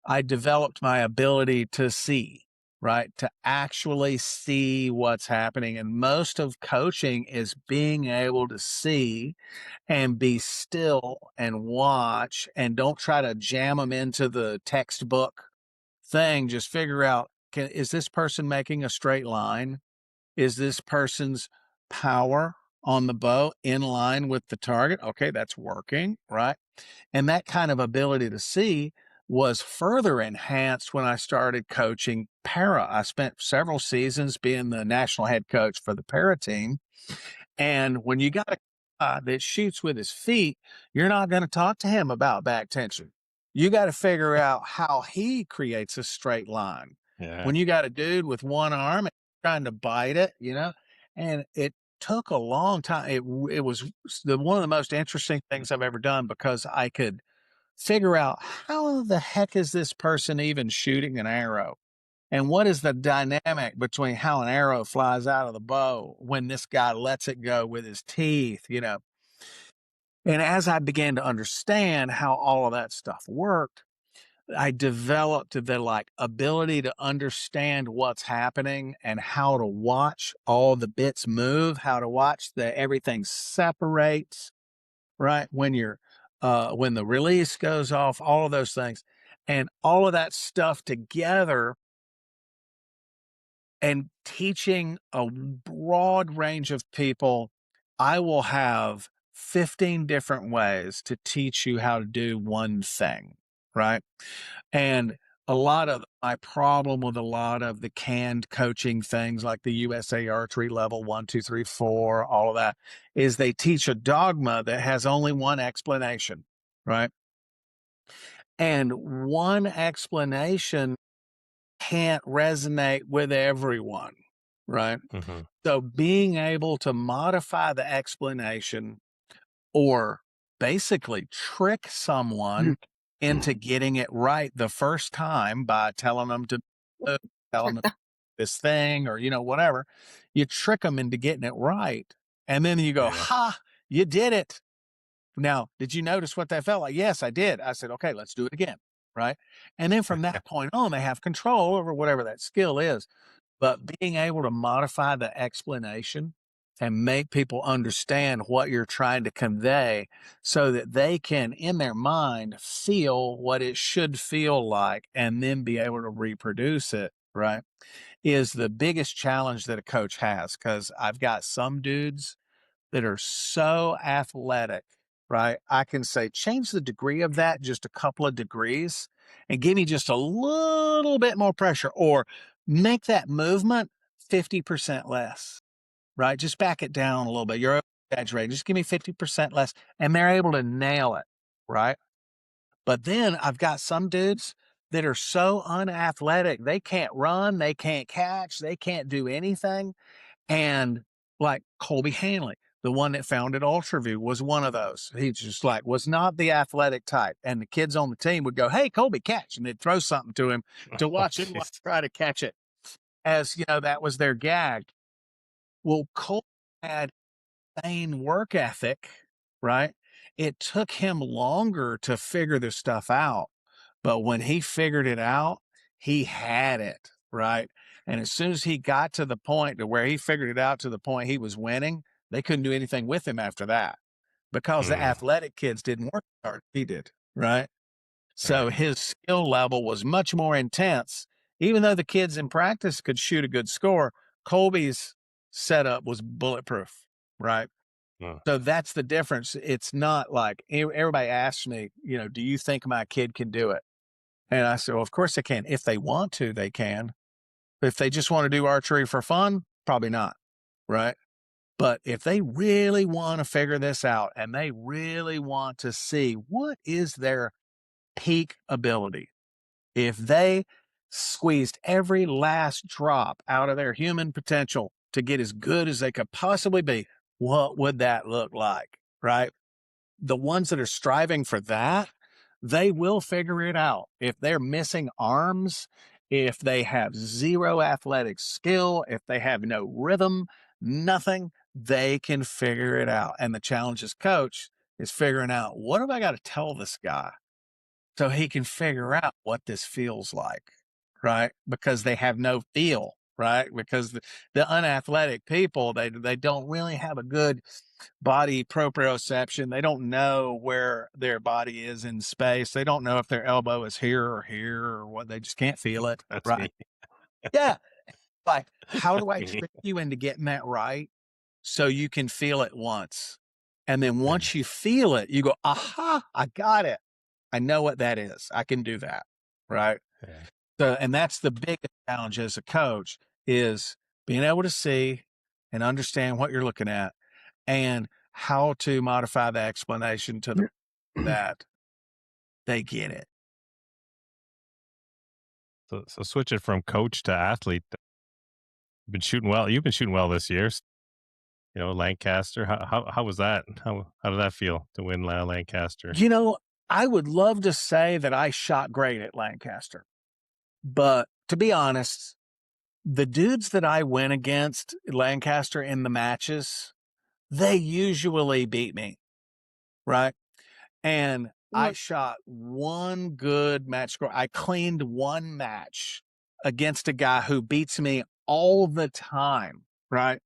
I developed my ability to see. right? To actually see what's happening. And most of coaching is being able to see and be still and watch, and don't try to jam them into the textbook thing. Just figure out, is this person making a straight line? Is this person's power on the bow in line with the target? Okay, that's working, right? And that kind of ability to see was further enhanced when I started coaching para. I spent several seasons being the national head coach for the para team. And when you got a guy that shoots with his feet, you're not going to talk to him about back tension. You got to figure out how he creates a straight line. Yeah. When you got a dude with one arm and trying to bite it, and it took a long time. It was one of the most interesting things I've ever done, because I could figure out, how the heck is this person even shooting an arrow? And what is the dynamic between how an arrow flies out of the bow when this guy lets it go with his teeth, And as I began to understand how all of that stuff worked, I developed the ability to understand what's happening and how to watch all the bits move, how to watch everything separates, right? When when the release goes off, all of those things, and all of that stuff together, and teaching a broad range of people. I will have 15 different ways to teach you how to do one thing, right? And a lot of my problem with a lot of the canned coaching things, like the USA Archery level 1, 2, 3, 4, all of that, is they teach a dogma that has only one explanation, right? And one explanation can't resonate with everyone, right? Mm-hmm. So being able to modify the explanation, or basically trick someone into getting it right the first time by telling them to tell them this thing, or whatever, you trick them into getting it right, and then you go, Yeah. ha, you did it. Now, did you notice what that felt like? Yes, I did. I said, okay, let's do it again, right? And then from that point on, they have control over whatever that skill is. But being able to modify the explanation and make people understand what you're trying to convey, so that they can, in their mind, feel what it should feel like, and then be able to reproduce it, right, is the biggest challenge that a coach has. Because I've got some dudes that are so athletic, right? I can say, change the degree of that just a couple of degrees and give me just a little bit more pressure, or make that movement 50% less, right? Just back it down a little bit. You're exaggerating. Just give me 50% less. And they're able to nail it, right? But then I've got some dudes that are so unathletic. They can't run, they can't catch, they can't do anything. And like Colby Hanley, the one that founded UltraView, was one of those. He just was not the athletic type. And the kids on the team would go, hey, Colby, catch. And they'd throw something to him to watch him try to catch it. As that was their gag. Well, Colby had insane work ethic, right? It took him longer to figure this stuff out. But when he figured it out, he had it, right? And as soon as he got to the point to where he figured it out to the point he was winning, they couldn't do anything with him after that, because the athletic kids didn't work as hard as he did, right? So Right. his skill level was much more intense. Even though the kids in practice could shoot a good score, Colby's setup was bulletproof, right? Yeah. So that's the difference. It's not like everybody asks me, do you think my kid can do it? And I said, well, of course they can. If they want to, they can. If they just want to do archery for fun, probably not, right? But if they really want to figure this out, and they really want to see what is their peak ability, if they squeezed every last drop out of their human potential to get as good as they could possibly be, what would that look like, right? The ones that are striving for that, they will figure it out. If they're missing arms, if they have zero athletic skill, if they have no rhythm, nothing, they can figure it out. And the challenge as coach is figuring out, what have I got to tell this guy so he can figure out what this feels like, right? Because they have no feel, right? Because the unathletic people, they don't really have a good body proprioception. They don't know where their body is in space. They don't know if their elbow is here or what. They just can't feel it, That's right? me. Yeah. Like, how do I Me. trick you into getting that right so you can feel it once? And then once you feel it, you go, aha, I got it. I know what that is. I can do that. Right. Yeah. So, and that's the biggest challenge as a coach is being able to see and understand what you're looking at and how to modify the explanation to the that they get it. So switching from coach to athlete, you've been shooting well. You've been shooting well this year. You know, Lancaster. How was that? How did that feel to win Lancaster? You know, I would love to say that I shot great at Lancaster, but to be honest, the dudes that I went against at Lancaster in the matches, they usually beat me, right? And I Well, shot one good match score. I cleaned one match against a guy who beats me all the time, right?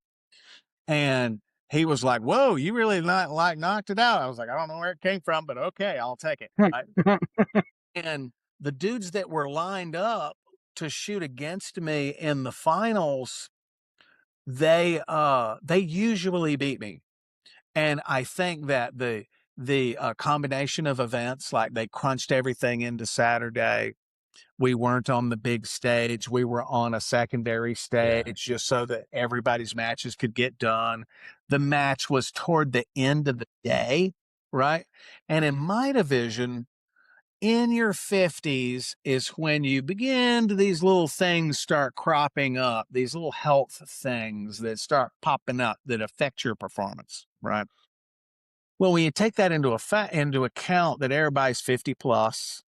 And he was like, "Whoa, you really not like knocked it out." I was like, "I don't know where it came from, but okay, I'll take it." Right? And the dudes that were lined up to shoot against me in the finals, they usually beat me. And I think that the combination of events, like they crunched everything into Saturday. We weren't on the big stage. We were on a secondary Yeah. stage just so that everybody's matches could get done. The match was toward the end of the day, right? And in my division, in your 50s is when you begin to these little things start cropping up, these little health things that start popping up that affect your performance, right? Well, when you take that into account that everybody's 50 plus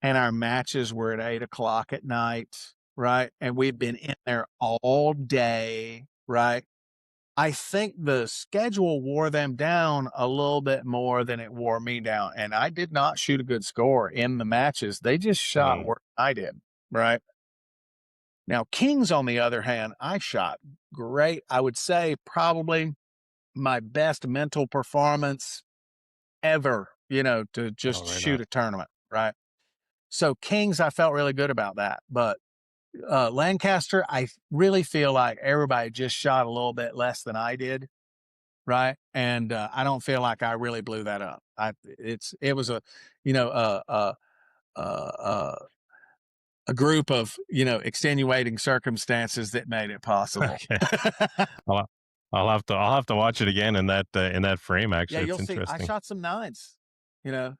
and our matches were at 8 o'clock at night, right? And we've been in there all day, right? I think the schedule wore them down a little bit more than it wore me down. And I did not shoot a good score in the matches. They just shot Mm. worse than I did, right? Now, Kings, on the other hand, I shot great. I would say probably my best mental performance ever, to Oh, just right on. shoot a tournament, right? So Kings, I felt really good about that. But Lancaster, I really feel like everybody just shot a little bit less than I did, right? And I don't feel like I really blew that up. It was a, you know, a group of extenuating circumstances that made it possible. Okay. I'll, I'll have to watch it again in that frame. Yeah, Actually, you'll it's see. I interesting. shot some nines, you know,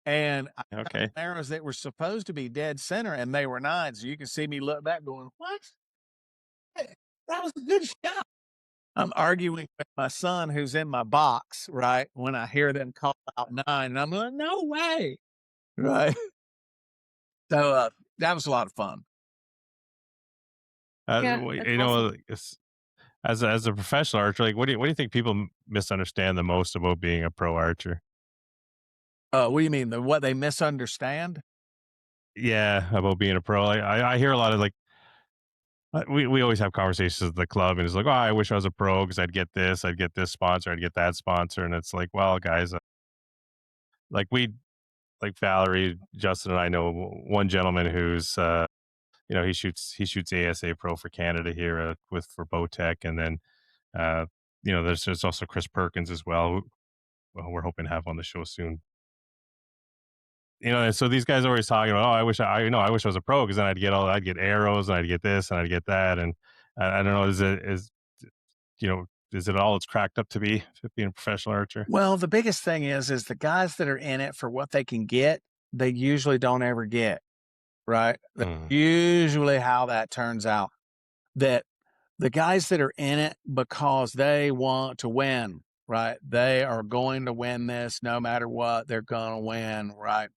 and I shot Okay. arrows that were supposed to be dead center, and they were nines. You can see me look back, going, "What? Hey, that was a good shot." I'm arguing with my son who's in my box, right? When I hear them call out nine, and I'm like, "No way!" Right? So that was a lot of fun. yeah, that's awesome. As a professional archer, like what do you think people misunderstand the most about being a pro archer? What do you mean? What they misunderstand? Yeah, about being a pro. Like, I hear a lot of like we always have conversations at the club, and it's like, oh, I wish I was a pro because I'd get this sponsor, I'd get that sponsor, and it's like, well, guys, like like Valerie, Justin, and I know one gentleman who's he shoots ASA Pro for Canada here for Bowtech, and then there's also Chris Perkins as well, who we're hoping to have on the show soon. And so these guys are always talking about, oh, I wish I was a pro because then I'd get arrows and I'd get this and I'd get that, and I don't know, is it all it's cracked up to be being a professional archer? Well, the biggest thing is the guys that are in it for what they can get, they usually don't ever get, right? That's Mm. usually how that turns out. That the guys that are in it because they want to win, right? They are going to win this no matter what. They're going to win, right?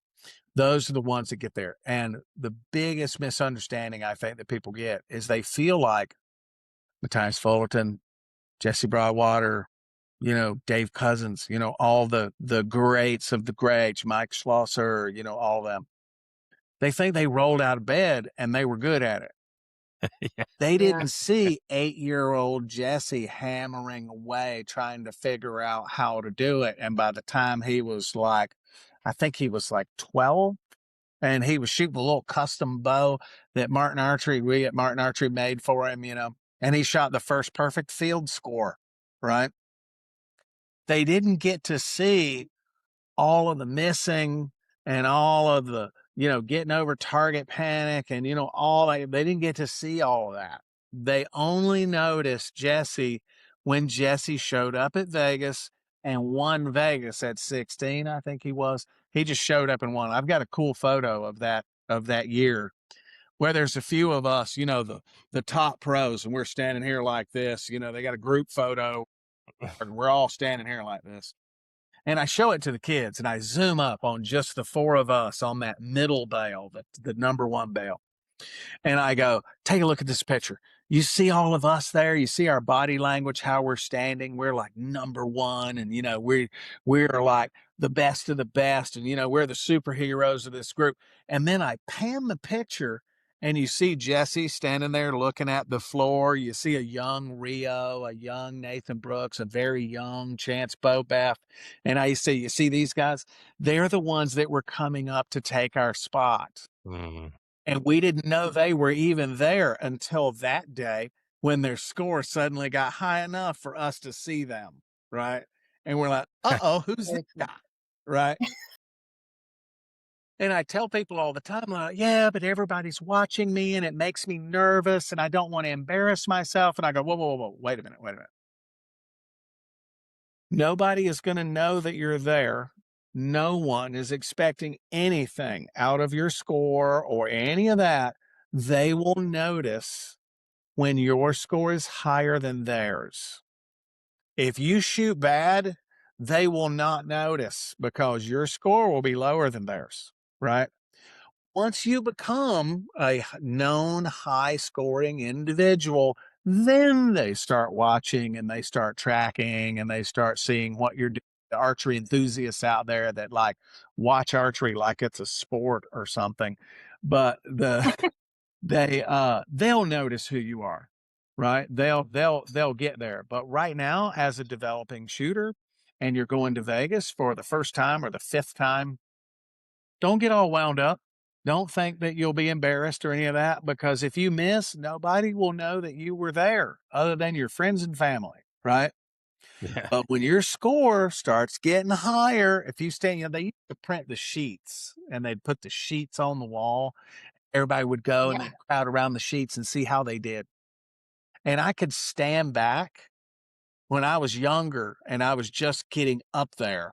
Those are the ones that get there. And the biggest misunderstanding I think that people get is they feel like Matthias Fullerton, Jesse Broadwater, Dave Cousins, all the greats of the greats, Mike Schlosser, all of them. They think they rolled out of bed and they were good at it. Yeah. They didn't see 8-year-old Jesse hammering away trying to figure out how to do it. And by the time he was like, I think he was like 12, and he was shooting a little custom bow that we at Martin Archery made for him, and he shot the first perfect field score, right? They didn't get to see all of the missing and all of the, getting over target panic and, all that. They didn't get to see all of that. They only noticed Jesse when Jesse showed up at Vegas and won Vegas at 16, I think he was. He just showed up and won. I've got a cool photo of that year where there's a few of us, the top pros, and we're standing here like this. They got a group photo and we're all standing here like this. And I show it to the kids and I zoom up on just the four of us on that middle bale, the number one bale. And I go, take a look at this picture. You see all of us there. You see our body language, how we're standing. We're like number one. And, we're like the best of the best. And, we're the superheroes of this group. And then I pan the picture and you see Jesse standing there looking at the floor. You see a young Rio, a young Nathan Brooks, a very young Chance Bobeff. And you see these guys, they're the ones that were coming up to take our spot. Mm. And we didn't know they were even there until that day when their score suddenly got high enough for us to see them, right? And we're like, uh-oh, who's this guy, right? And I tell people all the time, like, yeah, but everybody's watching me and it makes me nervous and I don't want to embarrass myself. And I go, whoa, whoa, whoa, wait a minute. Nobody is going to know that you're there. No one is expecting anything out of your score or any of that. They will notice when your score is higher than theirs. If you shoot bad, they will not notice because your score will be lower than theirs, right? Once you become a known high scoring individual, then they start watching and they start tracking and they start seeing what you're doing. The archery enthusiasts out there that like watch archery like it's a sport or something, but they'll notice who you are, right? They'll get there. But right now, as a developing shooter, and you're going to Vegas for the first time or the fifth time, don't get all wound up. Don't think that you'll be embarrassed or any of that, because if you miss, nobody will know that you were there other than your friends and family, right? Yeah. But when your score starts getting higher, if you stay, they used to print the sheets and they'd put the sheets on the wall. Everybody would go and they'd crowd around the sheets and see how they did. And I could stand back when I was younger and I was just getting up there.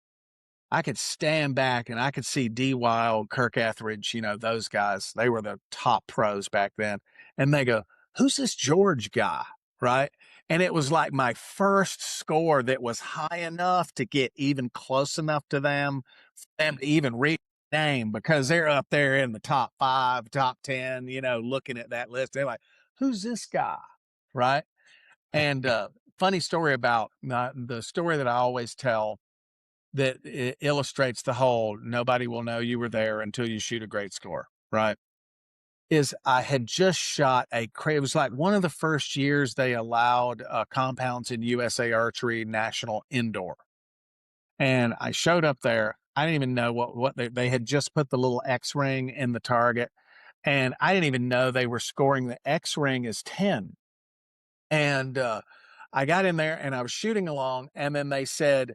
I could stand back and I could see D. Wild, Kirk Etheridge, those guys. They were the top pros back then. And they go, who's this George guy? Right. And it was like my first score that was high enough to get even close enough to them, for them to even read the name, because they're up there in the top 5, top 10, looking at that list. They're like, who's this guy? Right. And funny story about the story that I always tell that illustrates the whole nobody will know you were there until you shoot a great score, right? Is I had just shot it was like one of the first years they allowed compounds in USA Archery National Indoor. And I showed up there. I didn't even know what they had just put the little X ring in the target. And I didn't even know they were scoring the X ring as 10. And I got in there and I was shooting along. And then they said,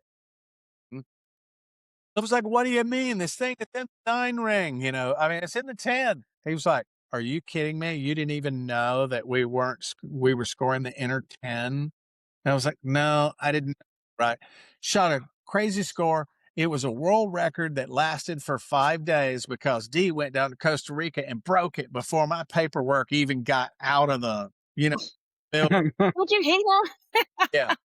I was like, what do you mean? This thing is in the 9 ring, it's in the 10. He was like, are you kidding me? You didn't even know that we were scoring the inner 10. And I was like, no, I didn't. Right. Shot a crazy score. It was a world record that lasted for 5 days because D went down to Costa Rica and broke it before my paperwork even got out of the, building. Would you hate that? Yeah.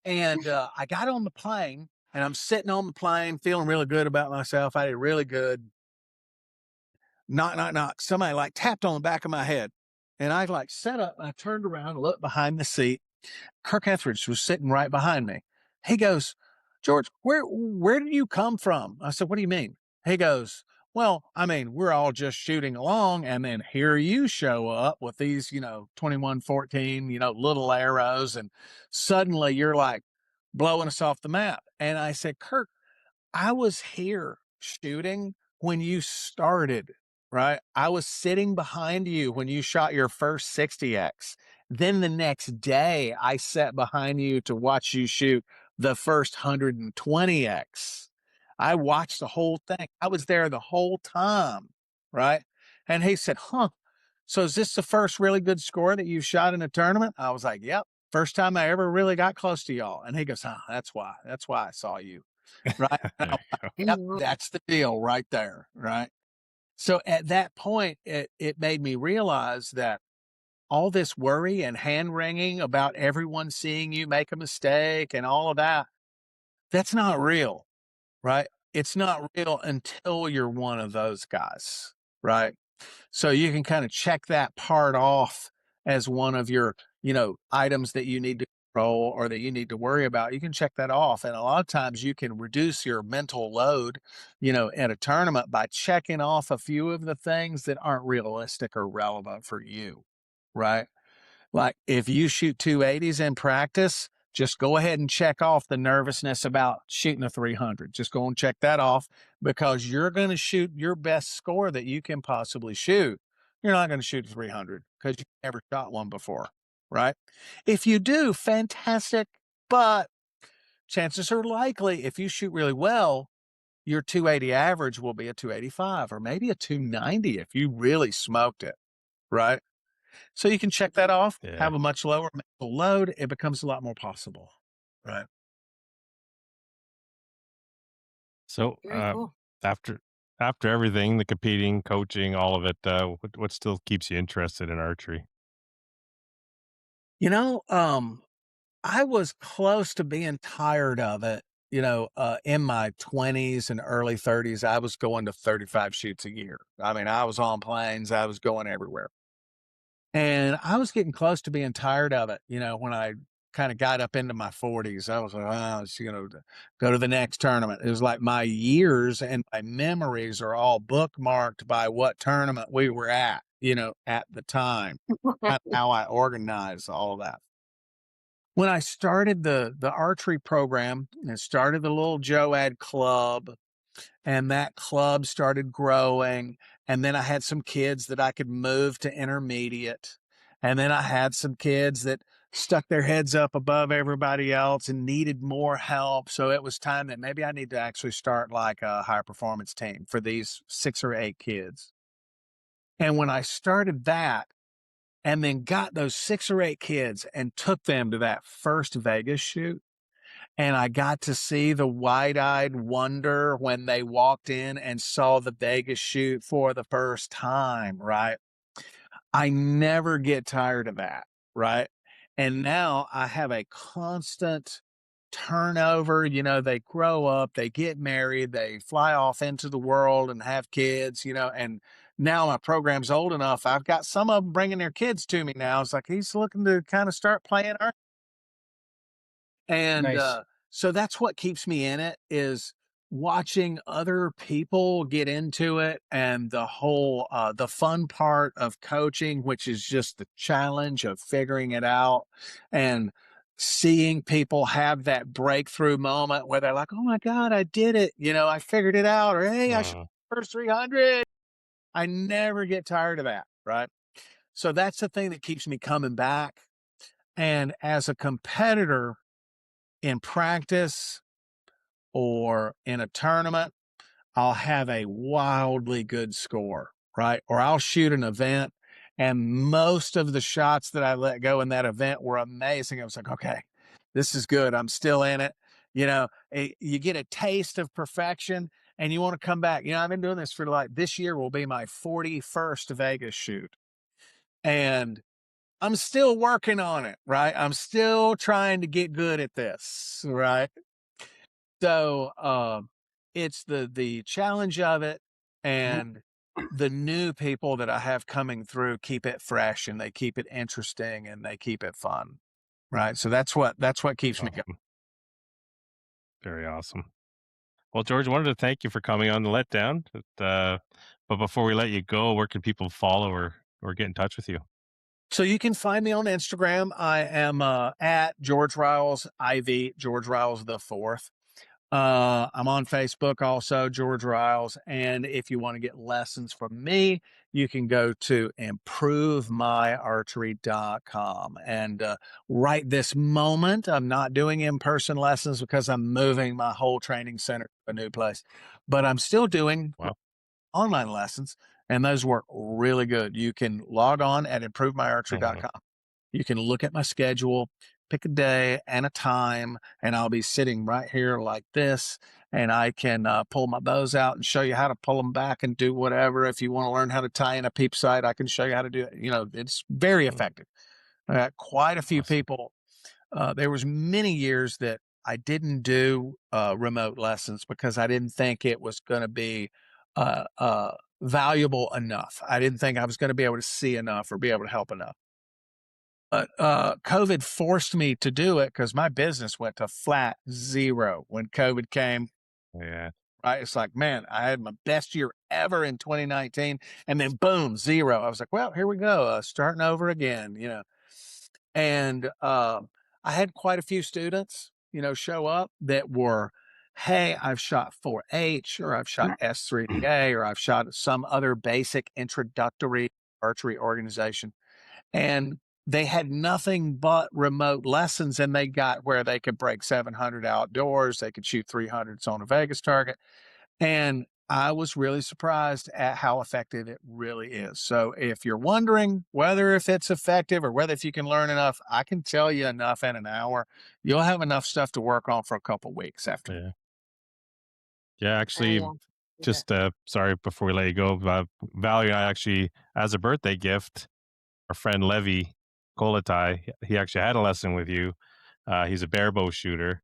And I got on the plane. And I'm sitting on the plane, feeling really good about myself. I did really good. Knock, knock, knock. Somebody like tapped on the back of my head. And I like sat up and I turned around and looked behind the seat. Kirk Etheridge was sitting right behind me. He goes, George, where did you come from? I said, what do you mean? He goes, Well, I mean, we're all just shooting along, and then here you show up with these, 21-14, little arrows, and suddenly you're like blowing us off the map. And I said, Kirk, I was here shooting when you started, right? I was sitting behind you when you shot your first 60X. Then the next day, I sat behind you to watch you shoot the first 120X. I watched the whole thing. I was there the whole time, right? And he said, huh, so is this the first really good score that you've shot in a tournament? I was like, yep. First time I ever really got close to y'all. And he goes, oh, that's why I saw you. Right. There you go. Yep, that's the deal right there. Right. So at that point, it made me realize that all this worry and hand wringing about everyone seeing you make a mistake and all of that, that's not real. Right. It's not real until you're one of those guys. Right. So you can kind of check that part off as one of your, items that you need to control or that you need to worry about. You can check that off. And a lot of times you can reduce your mental load, in a tournament by checking off a few of the things that aren't realistic or relevant for you. Right. Like if you shoot 280s in practice, just go ahead and check off the nervousness about shooting a 300. Just go and check that off because you're going to shoot your best score that you can possibly shoot. You're not going to shoot a 300 because you never shot one before, right? If you do, fantastic. But chances are likely if you shoot really well, your 280 average will be a 285 or maybe a 290 if you really smoked it, right? So you can check that off, Yeah. have a much lower mental load. It becomes a lot more possible. Right. So Very cool. after everything, the competing, coaching, all of it, what still keeps you interested in archery? I was close to being tired of it. In my 20s and early 30s, I was going to 35 shoots a year. I mean, I was on planes, I was going everywhere. And I was getting close to being tired of it. When I kind of got up into my 40s, I was like, oh, it's, to go to the next tournament. It was like my years and my memories are all bookmarked by what tournament we were at, at the time, how I organized all of that. When I started the archery program and started the little Joad club, and that club started growing, and then I had some kids that I could move to intermediate, and then I had some kids that stuck their heads up above everybody else and needed more help. So it was time that maybe I need to actually start like a high performance team for these 6 or 8 kids. And when I started that, and then got those 6 or 8 kids and took them to that first Vegas shoot, and I got to see the wide-eyed wonder when they walked in and saw the Vegas shoot for the first time, right? I never get tired of that, right? And now I have a constant turnover. They grow up, they get married, they fly off into the world and have kids, and now my program's old enough. I've got some of them bringing their kids to me now. It's like he's looking to kind of start playing art. And Nice. so that's what keeps me in it is watching other people get into it and the whole the fun part of coaching, which is just the challenge of figuring it out and seeing people have that breakthrough moment where they're like, oh my God, I did it. I figured it out. Or, hey, I shot the first 300. I never get tired of that. Right. So that's the thing that keeps me coming back. And as a competitor in practice or in a tournament, I'll have a wildly good score, right? Or I'll shoot an event and most of the shots that I let go in that event were amazing. I was like, okay, this is good. I'm still in it. You get a taste of perfection and you want to come back. I've been doing this for like this year will be my 41st Vegas shoot. And I'm still working on it, right? I'm still trying to get good at this, right? So it's the challenge of it and the new people that I have coming through keep it fresh and they keep it interesting and they keep it fun. Right. So that's what keeps me going. Awesome. Very awesome. Well, George, I wanted to thank you for coming on the Letdown. But before we let you go, where can people follow or get in touch with you? So you can find me on Instagram. I am at George Ryals IV, George Ryals IV. I'm on Facebook also, George Riles. And if you want to get lessons from me, you can go to improvemyarchery.com. And right this moment, I'm not doing in-person lessons because I'm moving my whole training center to a new place, but I'm still doing Wow. online lessons, and those work really good. You can log on at improvemyarchery.com. You can look at my schedule, pick a day and a time, and I'll be sitting right here like this, and I can pull my bows out and show you how to pull them back and do whatever. If you want to learn how to tie in a peep sight, I can show you how to do it. You know, it's very effective. I got quite a few Awesome. people. There was many years that I didn't do remote lessons because I didn't think it was going to be valuable enough. I didn't think I was going to be able to see enough or be able to help enough. But COVID forced me to do it because my business went to flat zero when COVID came. Yeah. Right? It's like, man, I had my best year ever in 2019, and then boom, zero. I was like, well, here we go, starting over again, you know. And I had quite a few students, you know, show up that were, hey, I've shot 4H, or I've shot S3DA, or I've shot some other basic introductory archery organization. And they had nothing but remote lessons, and they got where they could break 700 outdoors. They could shoot 300s on a Vegas target. And I was really surprised at how effective it really is. So if you're wondering whether if it's effective or whether if you can learn enough, I can tell you enough in an hour. You'll have enough stuff to work on for a couple weeks after. Yeah. Yeah, actually, yeah. just sorry, before we let you go, Valerie and I actually, as a birthday gift, our friend Levi Kolatai, he actually had a lesson with you. He's a bare bow shooter.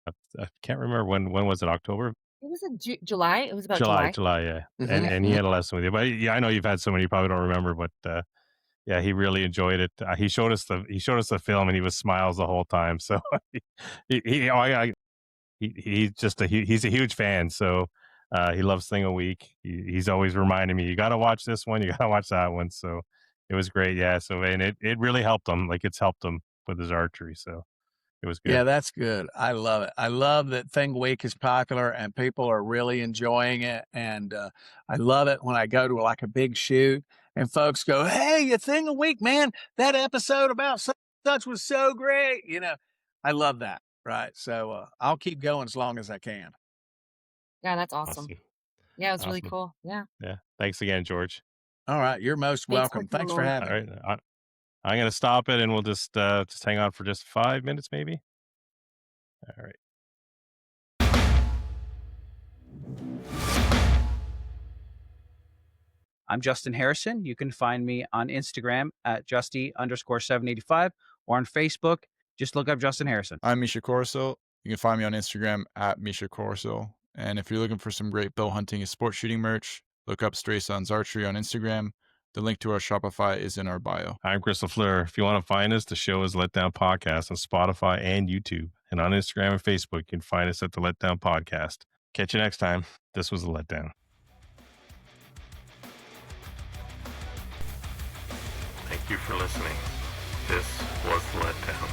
I can't remember when was it, October? It was in July. It was about July. July, yeah. Mhm. And he had a lesson with you. But yeah, I know you've had so many you probably don't remember, but yeah, he really enjoyed it. He showed us the film, and he was smiles the whole time. So he's a huge fan. So he loves Thing a Week. He's always reminding me, you got to watch this one, you got to watch that one. So it was great. Yeah. So, and it really helped him. Like, it's helped him with his archery. So it was good. Yeah, that's good. I love it. I love that Thing Week is popular and people are really enjoying it. And I love it when I go to like a big shoot and folks go, hey, a Thing a Week, man, that episode about such was so great. You know, I love that. Right. So I'll keep going as long as I can. Yeah, that's awesome. Yeah, it was really Awesome. cool. Yeah. Yeah. Thanks again, George. All right. You're most Thanks for welcome. Thanks for coming having All me. right. I'm going to stop it, and we'll just hang on for just 5 minutes, maybe. All right. I'm Justin Harrison. You can find me on Instagram at Justy_785 or on Facebook. Just look up Justin Harrison. I'm Misha Corso. You can find me on Instagram at Misha Corso. And if you're looking for some great bow hunting and sport shooting merch, look up Stray Sons Archery on Instagram. The link to our Shopify is in our bio. I'm Chris LaFleur. If you want to find us, the show is Letdown Podcast on Spotify and YouTube. And on Instagram and Facebook, you can find us at the Letdown Podcast. Catch you next time. This was The Letdown. Thank you for listening. This was The Letdown.